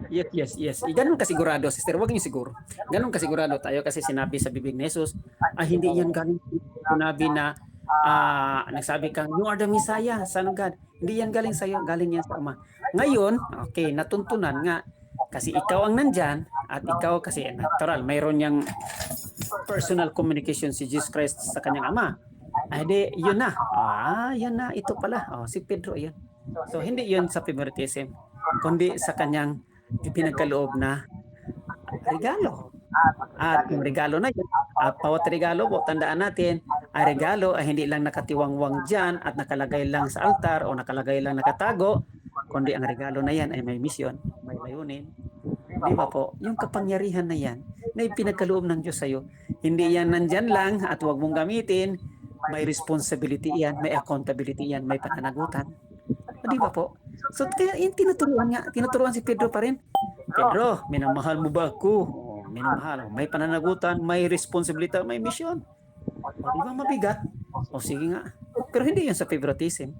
Yes. Ganun kasigurado, sister. Huwag niyo siguro. Ganun kasigurado tayo kasi sinabi sa bibig ni Jesus, hindi yan galing sinabi na nagsabi kang, you are the Messiah, Son of God. Hindi yan galing sa iyo, galing yan sa Ama. Ngayon, okay, natuntunan nga kasi ikaw ang nandyan at ikaw kasi natural, mayroon niyang personal communication si Jesus Christ sa kanyang Ama. Yun na. Yun na, ito pala. Si Pedro, yun. So, hindi yun sa favoritism, kundi sa kanyang pinagkaloob na regalo. At yung regalo na yun, bawat regalo po, tandaan natin, ang regalo ay hindi lang nakatiwangwang dyan at nakalagay lang sa altar o nakalagay lang nakatago, kundi ang regalo na yan ay may misyon, may layunin. Di ba po? Yung kapangyarihan na yan, na ipinagkaloob ng Diyos sa'yo, hindi yan nandyan lang at huwag mong gamitin, may responsibility yan, may accountability yan, may pananagutan. Di ba po? So kaya yung tinuturuan si Pedro pa rin. Pedro, minamahal mo ba ako? Minamahal. May pananagutan, may responsibility, may mission. Di ba mabigat? O sige nga. Pero hindi yan sa favoritism.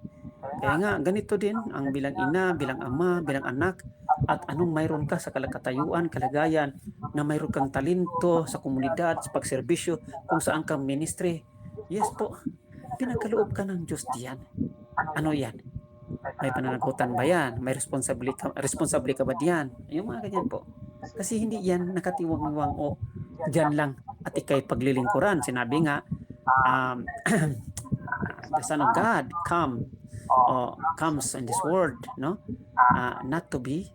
Kaya nga, ganito din ang bilang ina, bilang ama, bilang anak, at anong mayroon ka sa kalakatayuan, kalagayan, na mayroon kang talento sa komunidad, sa pagserbisyo, kung saan ka ministry. Yes po, pinagkaloob ka ng Diyos diyan. Ano yan? May pananagutan ba yan? May responsable ka ba diyan? Yung mga ganyan po. Kasi hindi yan nakatiwang-iwang o diyan lang at ikay paglilingkuran. Sinabi nga, the Son of God comes in this world, no? Not to be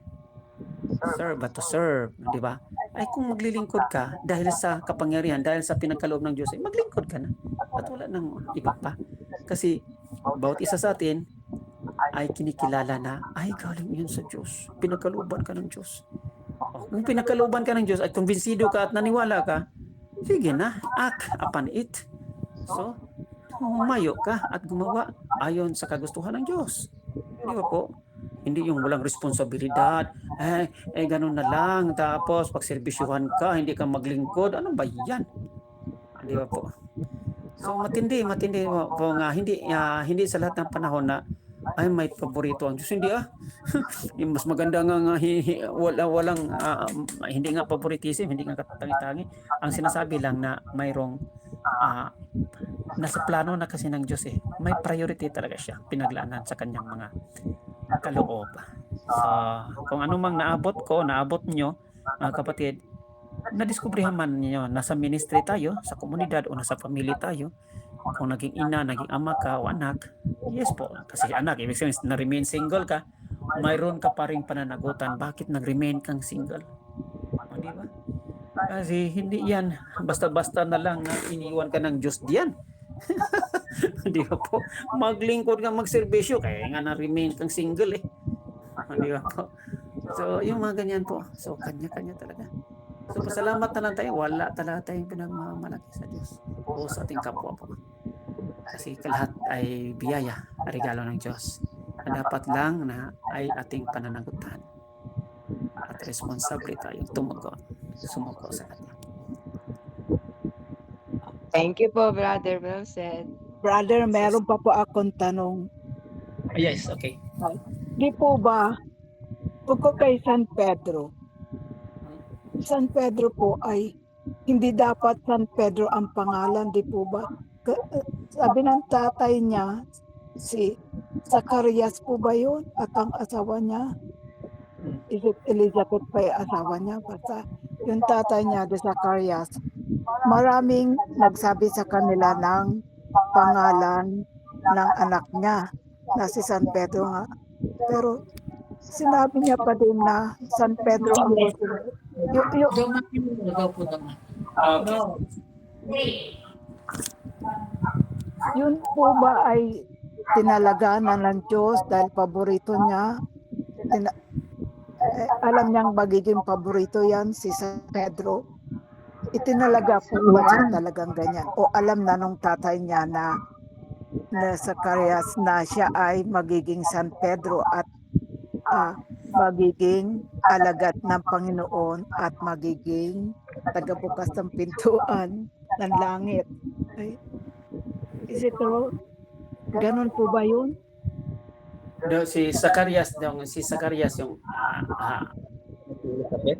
serve, but to serve, di ba? Ay kung maglilingkod ka dahil sa kapangyarihan, dahil sa pinagkaloob ng Diyos, ay maglingkod ka na. At wala nang iba pa. Kasi bawat isa sa atin ay kinikilala na, ay galing yun sa Diyos. Pinagkalooban ka ng Diyos. Kung pinagkalooban ka ng Diyos at kumbinsido ka at naniwala ka, sige na, act upon it. So, humayo ka at gumawa ayon sa kagustuhan ng Diyos. Di ba po? Hindi yung walang responsibilidad, ganun na lang, tapos pagserbisyuhan ka, hindi ka maglingkod, ano ba yan? Di ba po? So matindi po nga, hindi sa lahat ng panahon na ay may paborito ang Diyos. Hindi mas maganda nga walang hindi nga favoritism, hindi nga katatangi-tangi. Ang sinasabi lang na mayroong nasa plano na kasi ng Diyos may priority talaga siya, pinaglaanan sa kanyang mga kaloob. So, kung ano mang naabot nyo, mga kapatid, nadiskubrihan man niyo, nasa ministry tayo, sa komunidad o nasa pamilya tayo, kung naging ina, naging ama ka o anak, yes po, kasi anak, ibig sabihin na-remain single ka, mayroon ka pa rin pananagutan, bakit nag-remain kang single? O, di ba? Kasi hindi yan, basta-basta na lang na iniwan ka ng Diyos diyan. Di ba po? Maglingkod ka, magserbisyo, kaya nga na-remain kang single Di ba po? So, yung mga ganyan po. So, kanya-kanya talaga. So, pasalamat na lang tayo. Wala talaga tayong pinagmamalaki sa Diyos o sa ating kapwa po. Kasi lahat ay biyaya, regalo ng Diyos. Na dapat lang na ay ating pananagutan. At responsable tayong sumuko sa Kanya. Thank you po, Brother. Well said. Brother, meron pa po akong tanong. Yes, okay. Di po ba, pagko kay San Pedro po ay hindi dapat San Pedro ang pangalan, di po ba? Sabi ng tatay niya, si Zacarias po ba yun? At ang asawa niya, Elizabeth pa yung asawa niya. Basta yung tatay niya, de Zacarias, maraming nagsabi sa kanila ng pangalan ng anak niya na si San Pedro nga. Pero sinabi niya pa din na San Pedro ang yun po ba ay tinalaganan ng Diyos dahil paborito niya? Alam niyang magiging paborito yan si San Pedro. Itinalaga po ba siya talagang ganyan? O alam na nung tatay niya na Zacarias na siya ay magiging San Pedro at magiging alagad ng Panginoon at magiging tagabukas ng pintuan ng langit. Ay, is it true? Ganon po ba yun? Si Zacarias yung Elizabeth.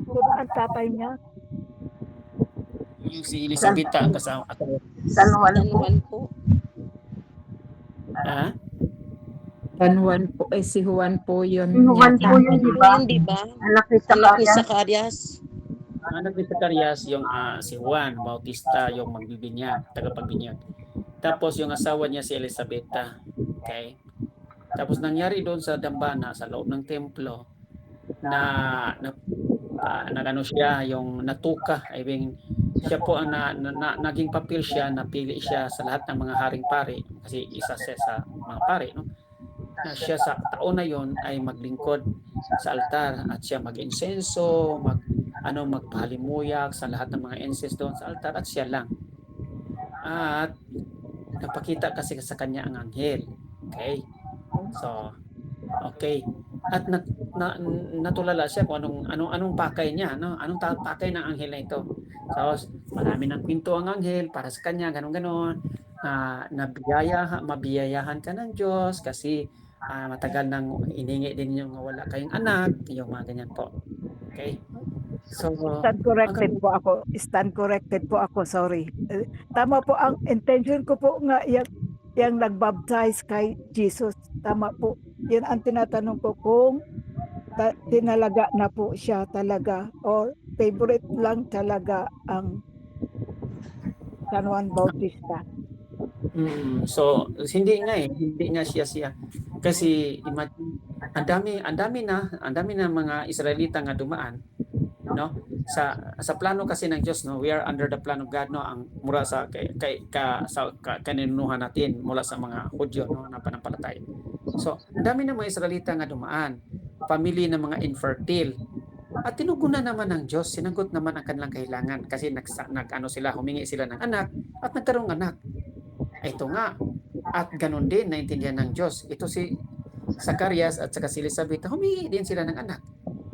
Diba ang tatay niya? Yung si Elizabeth ang kasama. San Juan po. San Juan po, si Juan po yun. Si Juan po yun, di ba? Yun, di ba? Anak ni Anak ni Zacarias. Zacarias. Anak ni Zacarias yung si Juan Bautista, yung magbibinyag, tagapagbinyag. Tapos yung asawa niya si Elizabeth. Okay? Tapos nangyari doon sa dambana, sa loob ng templo, na nagano siya, yung natuka. I mean, siya po ang naging papel siya, napili siya sa lahat ng mga haring pari, kasi isa siya sa mga pari, no? Na siya sa taon na yon ay maglingkod sa altar at siya mag-insenso, magpahalimuyag sa lahat ng mga incense doon sa altar at siya lang. At nagpakita kasi sa kanya ang anghel. Okay? So, okay. At natulala siya kung anong pakay niya, no? Anong pakay ng anghel na ito. So, marami ng kwento ang anghel para sa kanya, ganon-ganon. Mabiyayahan ka ng Diyos kasi matagal nang iningi din yung wala kayong anak, yung mga ganyan po. Okay? So, Stand corrected po ako, sorry. Tama po ang intention ko po nga yung nag-baptize kay Jesus. Tama po. Yan ang tinatanong ko kung tinalaga na po siya talaga or favorite lang talaga ang San Juan Bautista. So hindi nga siya kasi imagine ang dami na mga Israelita nga dumaan, no, sa plano kasi ng Diyos, no. We are under the plan of God, no, ang mula sa kaninuhan natin mula sa mga Hudyo, no, na panampalataya. So ang dami na mga Israelita nga dumaan, family ng mga infertile. At tinugunan naman ng Diyos, sinagot naman ang kanilang kailangan kasi humingi sila ng anak at nagkaroon ng anak. Ito nga, at ganun din naintindihan ng Diyos. Ito si Zacarias at saka si Elizabeth, humingi din sila ng anak.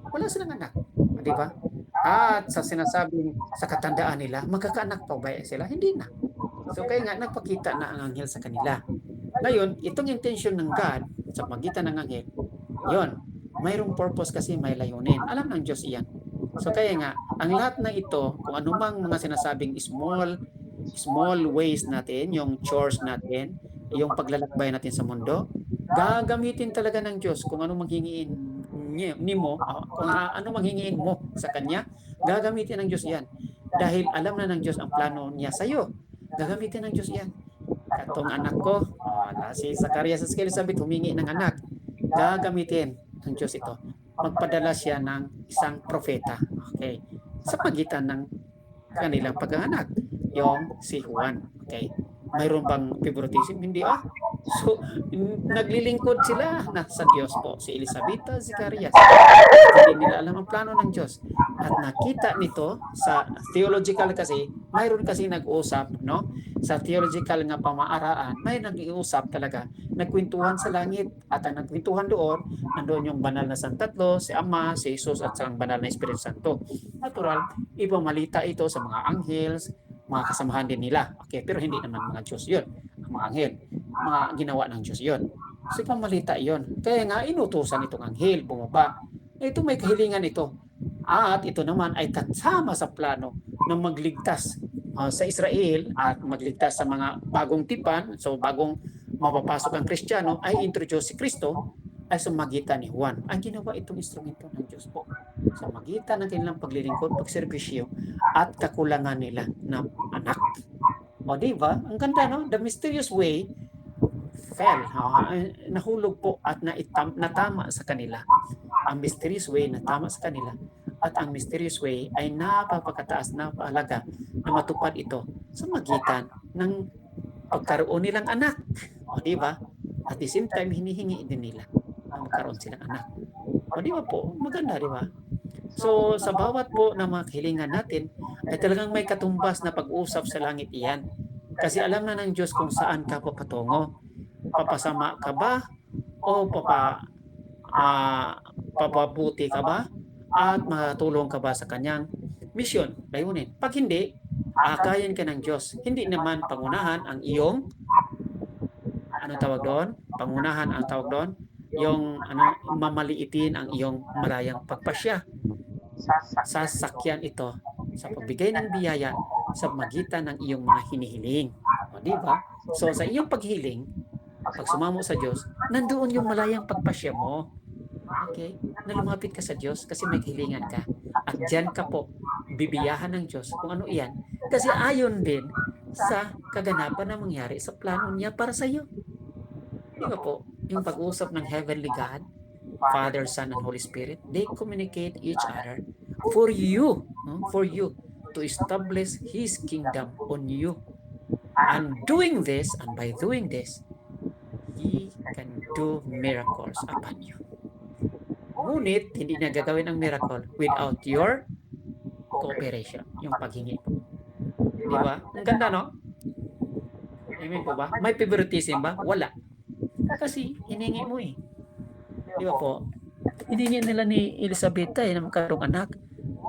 Wala silang anak, di ba? At sa sinasabing sa katandaan nila, magkakaanak pa ba sila? Hindi na. So kaya nga nagpakita na ang anghel sa kanila. Ngayon, itong intention ng God sa magitan ng anghel, yon, mayroong purpose kasi may layunin. Alam ng Diyos iyan. So kaya nga, ang lahat na ito, kung anumang mga sinasabing small ways natin, yung chores natin, yung paglalakbay natin sa mundo, gagamitin talaga ng Diyos kung ano manghingiin kung ano manghingiin mo sa Kanya, gagamitin ng Diyos yan. Dahil alam na ng Diyos ang plano niya sa iyo. Gagamitin ng Diyos yan. Katong anak ko, si Zacarias at Elizabeth humingi ng anak, gagamitin ng Diyos ito. Magpadala siya ng isang propeta. Okay. Sa pagitan ng kanilang pag-anak, yung si Juan. Okay. Mayroon bang favoritism? Hindi So, naglilingkod sila na sa Diyos po. Si Elizabeth, si Zacarias. Hindi nila alam ang plano ng Diyos. At nakita nito sa theological kasi, mayroon kasi nag-usap, no? Sa theological nga pamaaraan, may nag-iusap talaga. Nagkwentuhan sa langit at ang nagkwentuhan doon, nandoon yung banal na Santatlo, si Ama, si Jesus at ang banal na Espiritu Santo. Natural, ibang malita ito sa mga angels, mga kasamahan din nila. Okay, pero hindi naman mga Diyos yun. Mga anghel, mga ginawa ng Diyos yun. So, pamalita yun. Kaya nga, inutusan itong anghel, bumaba. Ito may kahilingan ito. At ito naman ay kasama sa plano ng magligtas sa Israel at magligtas sa mga bagong tipan. So, bagong mapapasok ang Kristiyano, ay introduce si Kristo ay sa magitan ni Juan. Ang ginawa itong instrumento ng Diyos po. Sa magitan ng kanilang paglilingkod, pagserbisyo, at kakulangan nila na anak. O diba? Ang ganda, no? The mysterious way fell. Nahulog po at natama sa kanila. Ang mysterious way natama sa kanila. At ang mysterious way ay napapakataas na paalaga na matupad ito sa magitan ng pagkaroon nilang anak. O diba? At the same time, hinihingi din nila na magkaroon silang anak. O diba po? Maganda, diba? So, sa bawat po na mga kahilingan natin, ay talagang may katumbas na pag-usap sa langit iyan. Kasi alam na ng Diyos kung saan ka papatungo. Papasama ka ba? O papabuti ka ba? At matulong ka ba sa kanyang misyon, layunin? Pag hindi, akayin ka ng Diyos. Hindi naman pangunahan ang iyong, tawag doon? Pangunahan ang tawag doon? Yung mamaliitin ang iyong malayang pagpasya. Sasakyan ito sa pagbigay ng biyaya sa magitan ng iyong mga hinihiling. O, di ba? So, sa iyong paghiling, pag sumamo sa Diyos, nandoon yung malayang pagpasya mo. Okay? Na lumapit ka sa Diyos kasi may kahilingan ka. At dyan ka po, bibiyahan ng Diyos kung ano iyan. Kasi ayon din sa kaganapan na mangyari sa plano niya para sa iyo. Di ba po? Yung pag-usap ng Heavenly God, Father, Son, and Holy Spirit, they communicate each other for you to establish His kingdom on you. And doing this, and by doing this, He can do miracles upon you. Ngunit, hindi niya gagawin ang miracle without your cooperation, yung paghingi. Di ba? Ang ganda, no? Amen po ba? May favoritism ba? Wala. Kasi hiningi mo eh. Di ba po? Hiningi nila ni Elizabeth na magkaroong anak.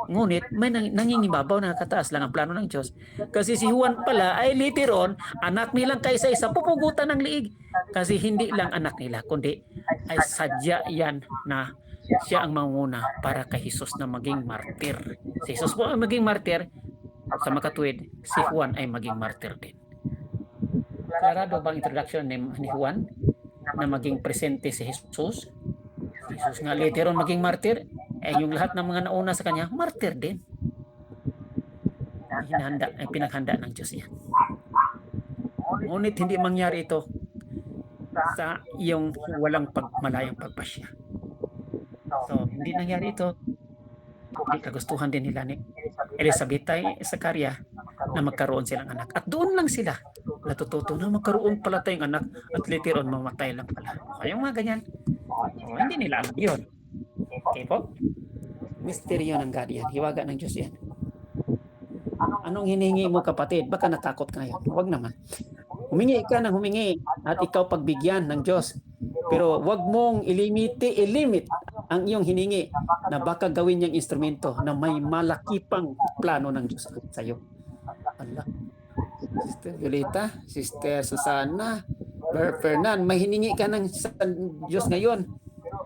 Ngunit may nangingibabaw na kataas lang ang plano ng Diyos. Kasi si Juan pala ay later on, anak nilang kaisa-isa, pupugutan ng liig. Kasi hindi lang anak nila, kundi ay sadya yan na siya ang manguna para kay Jesus na maging martir. Si Jesus po ay maging martir, sa makatuwid, si Juan ay maging martir din. Klarado bang introduction ni Juan na maging presente si Jesus? Si Jesus nga later on maging martir, yung lahat ng mga nauna sa kanya, martir din. Hinahanda, ay pinaghanda ng Diyos yan. Ngunit hindi mangyari ito sa iyong walang malayang pagpasya. So, hindi nangyari ito. Hindi kagustuhan din nila ni Elizabeth ay Zakaria na magkaroon silang anak. At doon lang sila natututo na magkaroon pala tayong anak at later on mamatay lang pala. So, yung mga ganyan, hindi nila alam yun. Okay po? Misteryo ng God yan. Hiwaga ng Diyos yan. Anong hiningi mo kapatid? Baka natakot ka ngayon. Huwag naman. Humingi ka ng humingi at ikaw pagbigyan ng Diyos. Pero huwag mong ilimit ang iyong hiningi na baka gawin niyang instrumento na may malaki pang plano ng Diyos sa iyo. Allah. Sister Violeta, Sister Susana, Brother Fernan, may hiningi ka ng Diyos ngayon.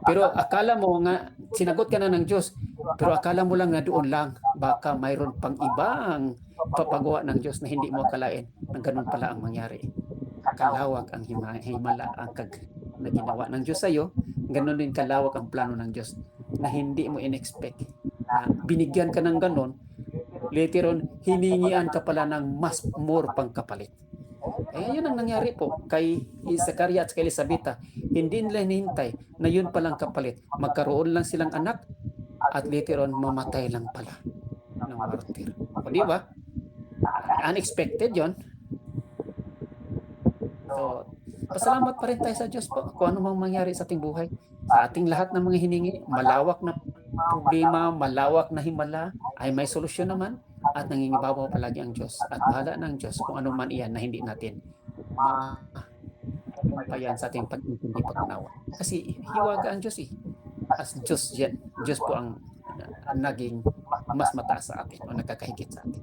Pero akala mo nga, sinagot ka na ng Diyos, pero akala mo lang na doon lang. Baka mayroon pang ibang papagawa ng Diyos na hindi mo akalain na ganun pala ang mangyari. Kalawak ang himala ang na ginawa ng Diyos sa iyo, ganun din kalawak ang plano ng Diyos na hindi mo in-expect. Binigyan ka ng ganun, later on, hiningian ka pala ng mas more pang kapalit. Yun ang nangyari po kay Zakaria at kay Elizabeth. Hindi nila hinihintay na yun palang kapalit. Magkaroon lang silang anak at later on, mamatay lang pala ng martir. O di ba? Unexpected yon. So, pasalamat pa rin tayo sa Diyos po kung ano mang mangyari sa ating buhay. Sa ating lahat ng mga hiningi, malawak na problema, malawak na himala, ay may solusyon naman at nangingibabaw palagi ang Diyos at bahala ng Diyos kung ano man iyan na hindi natin mapayan sa ating pag-intindi pag-unawa. Kasi hiwaga ang Diyos eh. As Diyos yan, Diyos po ang naging mas mataas sa atin o nagkakahigit sa atin.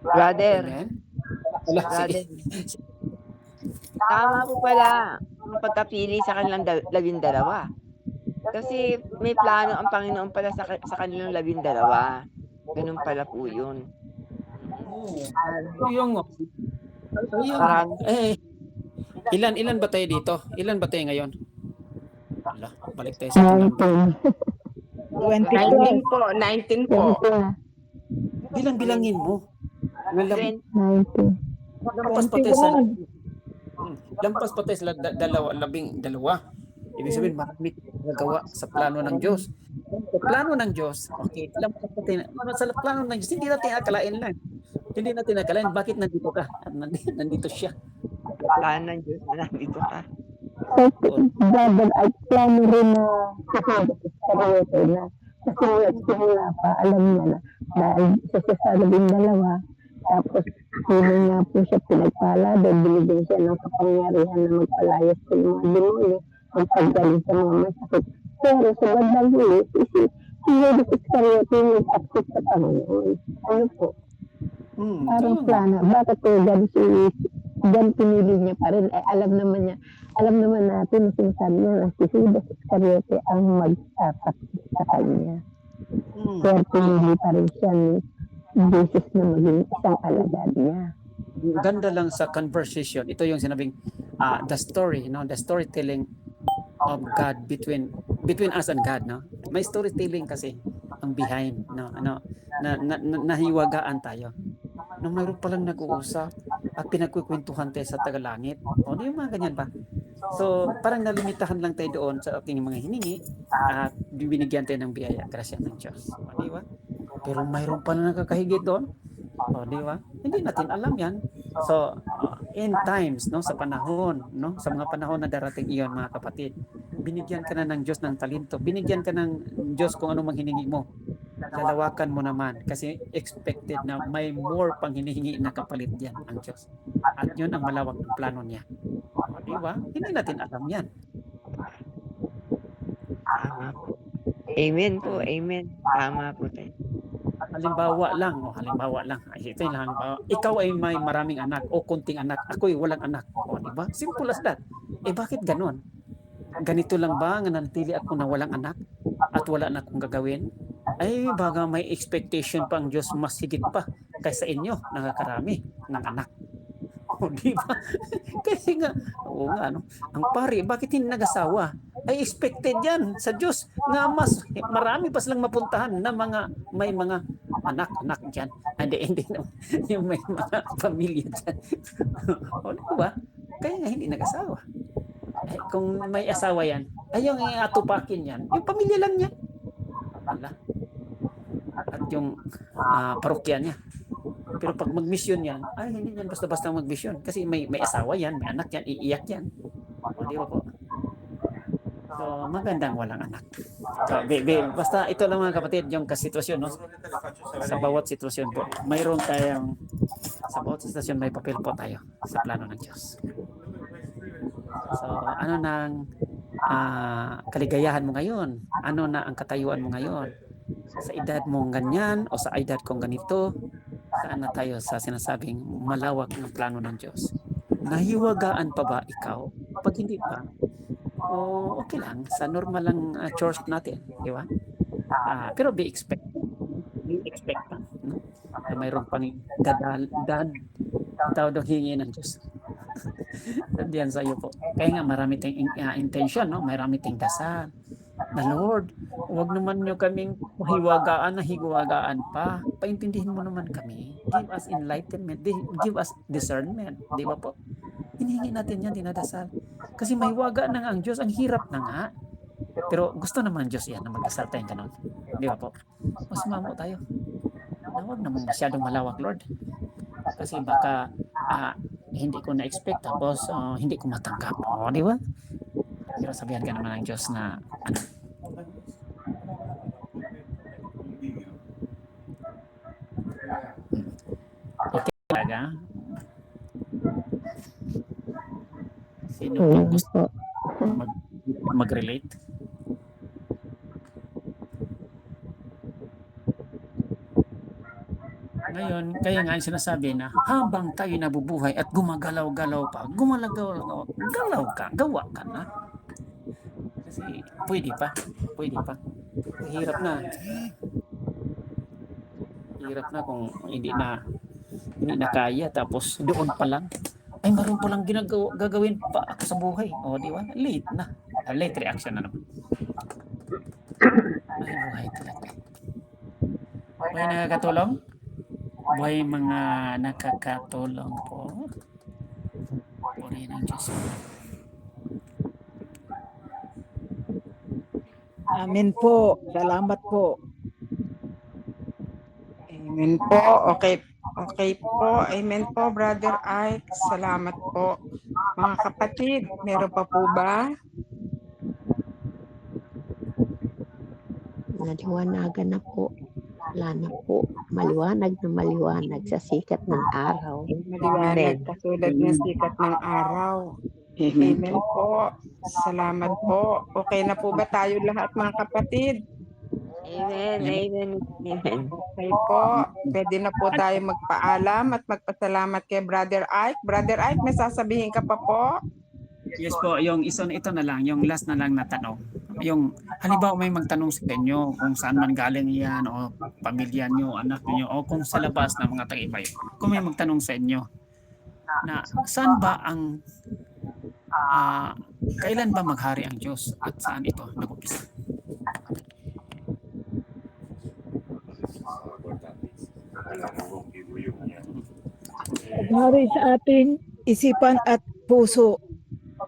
Brother, Amen? Wala, brother. sige. Tama po pala ang pagkapili sa kanilang 12. Kasi may plano ang Panginoon pala sa kanilang 12. Ganun pala po yun. Yung ilan ba tayo dito? Ilan ba tayo ngayon? Wala, balik tayo sa ating 19 po, 19 po. bilangin mo. Lampas pa tayo sa dalawa. Ibig sabihin, marami nagawa sa plano ng Diyos. Sa plano ng Diyos, okay, lampas pa tayo. Sa plano ng Diyos, hindi natin akalain lang. Hindi natin akalain, bakit nandito ka? Nandito siya. Plano ng Diyos na nandito ka. Dapat ay plano rin na seryoso na simula pa, alam niya na dahil isa siya sa 12, tapos hindi nga po siya pinagpala dahil binigyan siya ng kapangyarihan na magpalayas sa mga demonyo ang paggaling sa mga masakit. Pero sa bandang huli, si Judas Iscariote yung nagtakot sa Panginoon. Ano po? Parang plano. Bakit po gan pinili niya pa rin? Alam naman natin na sinasabi niya na si Judas Iscariote ang magtatakot sa kanya. Kaya pinili pa rin siya ni Jesus na maging isang alagad niya. Ganda lang sa conversation. Ito yung sinabing the story, the storytelling of God between us and God, no? May storytelling kasi ang behind, nahiwagaan tayo. Na mayroon palang nag-uusap at pinagkukwentuhan tayo sa tagalangit. O yung mga ganyan ba? So, parang nalimitahan lang tayo doon sa ating mga hiningi at binigyan tayo ng biyaya, grasya ng Diyos. O, di ba? Pero mayroon palang nakakahigit doon. O, di ba? Hindi natin alam yan. So, in times, sa panahon, sa mga panahon na darating iyon, mga kapatid, binigyan ka na ng Diyos ng talento. Binigyan ka ng Diyos kung ano mang hiningi mo. lalawakan mo naman kasi expected na may more pang hinihingi na kapalit diyan ang Diyos. At yun ang malawak ng plano niya. O, di ba? Hindi natin alam yan. Tama po. Amen po, amen. Tama po tayo. Halimbawa lang. Ay, ito yung halimbawa. Ikaw ay may maraming anak o konting anak. Ako ay walang anak. O, di ba? Simple as that. Eh, bakit ganon? Ganito lang ba nga nanatili ako na walang anak at wala na akong gagawin? Ay, baga may expectation pa ang Diyos mas higit pa kaysa inyo, nakakarami ng anak. O, di ba? Kasi nga, oo nga, no? Ang pari, bakit hindi nag-asawa? Ay, expected yan sa Diyos nga mas marami pa silang mapuntahan na may mga anak dyan. Hindi naman, yung may mga pamilya dyan. O, di ba? Kaya nga hindi nag-asawa. Ay, kung may asawa yan, ay yung atupakin yan, yung pamilya lang niya. Wala. At yung parokya niya. Pero pag mag-mission yan, ay hindi yan basta-basta mag-mission. Kasi may asawa yan, may anak yan, iiyak yan. O, di ba po? So, magandang walang anak. So, basta ito lang mga kapatid, yung kasitwasyon, no? Sa bawat sitwasyon po, mayroon tayong, sa bawat sitwasyon may papel po tayo sa plano ng Diyos. So, ano nang kaligayahan mo ngayon? Ano na ang katayuan mo ngayon? Sa edad mong ganyan o sa edad kong ganito, saan na tayo sa sinasabing malawak ng plano ng Diyos? Nahiwagaan pa ba ikaw? Pag hindi pa, okay lang. Sa normal lang chores natin. Di ba? Pero be expectant. No? Na mayroon pang tawag daw hingi ng Diyos. Diyan sa iyo po. Kaya nga marami tayong intention, no? Marami tayong dasal. Na Lord, huwag naman nyo kaming hiwagaan pa. Paintindihin mo naman kami. Give us enlightenment. Give us discernment. Di ba po? Hinihingi natin yan, dinadasal. Kasi may waga na nga ang Diyos. Ang hirap na nga. Pero gusto naman Diyos yan na mag-dasal tayong ganun. Di ba po? Mas mamo tayo. Huwag naman masyadong malawak, Lord. Kasi baka hindi ko na-expect tapos hindi ko matanggap. O, di ba? Pero sabihan ka naman ng Diyos na ano. Okay talaga. Sino pa gusto mag-relate? Ngayon, kaya nga yung sinasabi na habang tayo nabubuhay at gumagalaw-galaw pa, galaw ka, gawa ka na. Kasi pwede pa. Hirap na. Hirap na kung hindi na kaya tapos doon pa lang. Ay, maroon pa lang gagawin pa ako sa buhay. O, di ba? Late na. Late reaction na naman. Ay, buhay talaga. Buhay nakakatulong? Buhay mga nakakatulong po. Puri ng Diyos. Amen po. Salamat po. Amen po. Okay po. Amen po, Brother Ike. Salamat po. Mga kapatid, meron pa po ba? Naliwanagan na po. Wala na po. Maliwanag na maliwanag sa sikat ng araw. Maliwanag katulad ng sikat ng araw. Amen po. Salamat po. Okay na po ba tayo lahat, mga kapatid? Amen. Okay po. Pwede na po tayo magpaalam at magpasalamat kay Brother Ike. Brother Ike, may sasabihin ka pa po? Yes po, yung ito na lang, yung last na lang na tanong. Yung halimbawa may magtanong sa inyo kung saan man galing yan o pamilya nyo, anak niyo o kung sa labas na mga taga-ibay. Kung may magtanong sa inyo na saan ba ang kailan ba maghari ang Diyos at saan ito nag-umpisa? Maghari sa ating isipan at puso.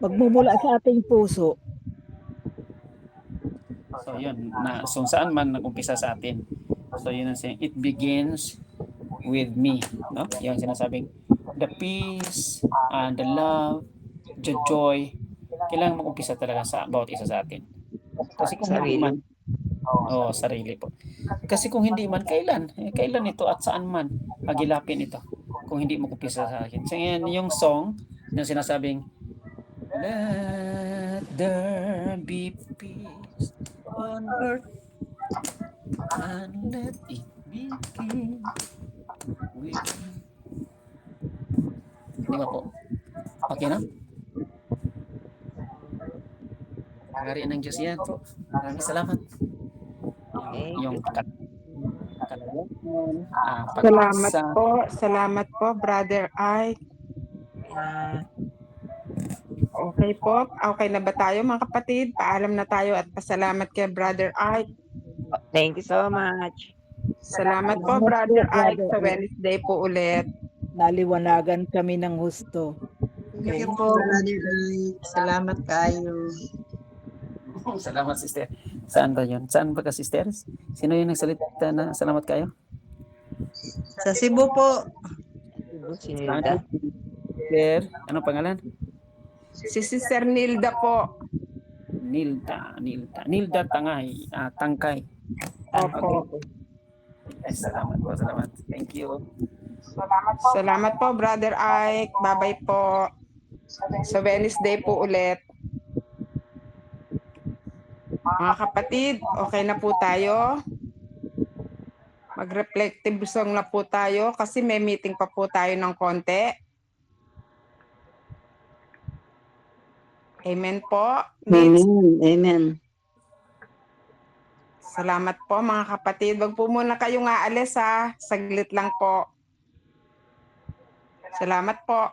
Magmumula sa ating puso. So yun, so saan man nag-umpisa sa atin. So yun ang saying, it begins with me. No? Yung sinasabing, the peace, the love, the joy, kailangan mag-umpisa talaga sa bawat isa sa atin. Kasi kung hindi man, Oo, sarili po. Kasi kung hindi man, kailan? Kailan ito at saan man hagilapin ito? Kung hindi mo kumpisa sa akin. So, yan, yung song na sinasabing, Let there be peace on earth and let it begin with... Di ba po? Okay na? Hari ng Diyos yan po. Maraming salamat. Thank Yung you. kalagayan, Salamat pag-asa. po. Salamat po, Brother Ike. Ah, Okay po. Okay na ba tayo mga kapatid? Paalam na tayo at pasalamat kay Brother Ike. thank you so much. Salamat po, Salamat Brother po, Ike. Sa Brother Ike. Wednesday po ulit. Naliwanagan kami ng husto. Thank you po, Brother Ike. Salamat kayo. Salamat, sister. Saan ba yun? Saan ba ka, sister? Sino yung nagsalita na salamat kayo? Sa Cebu po. Sinilda. Sister, anong pangalan? Si Sister Nilda po. Nilda Tangay, Tangkay. Opo. Ay, salamat po, salamat. Thank you. Salamat po, Brother Ike. Bye-bye po. Sa Wednesday po ulit. Mga kapatid, okay na po tayo. Mag-reflective song na po tayo kasi may meeting pa po tayo ng konti. Amen po. Needs. Amen. Salamat po mga kapatid. Wag po muna kayong aalis ha. Saglit lang po. Salamat po.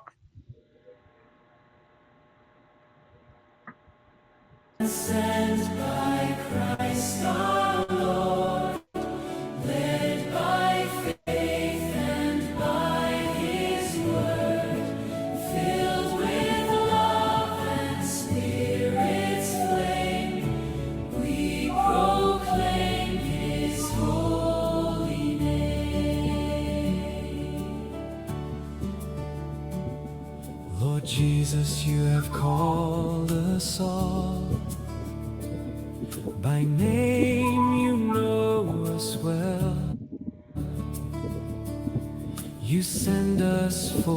Lord Jesus, you have called us all. By name you know us well. You send us for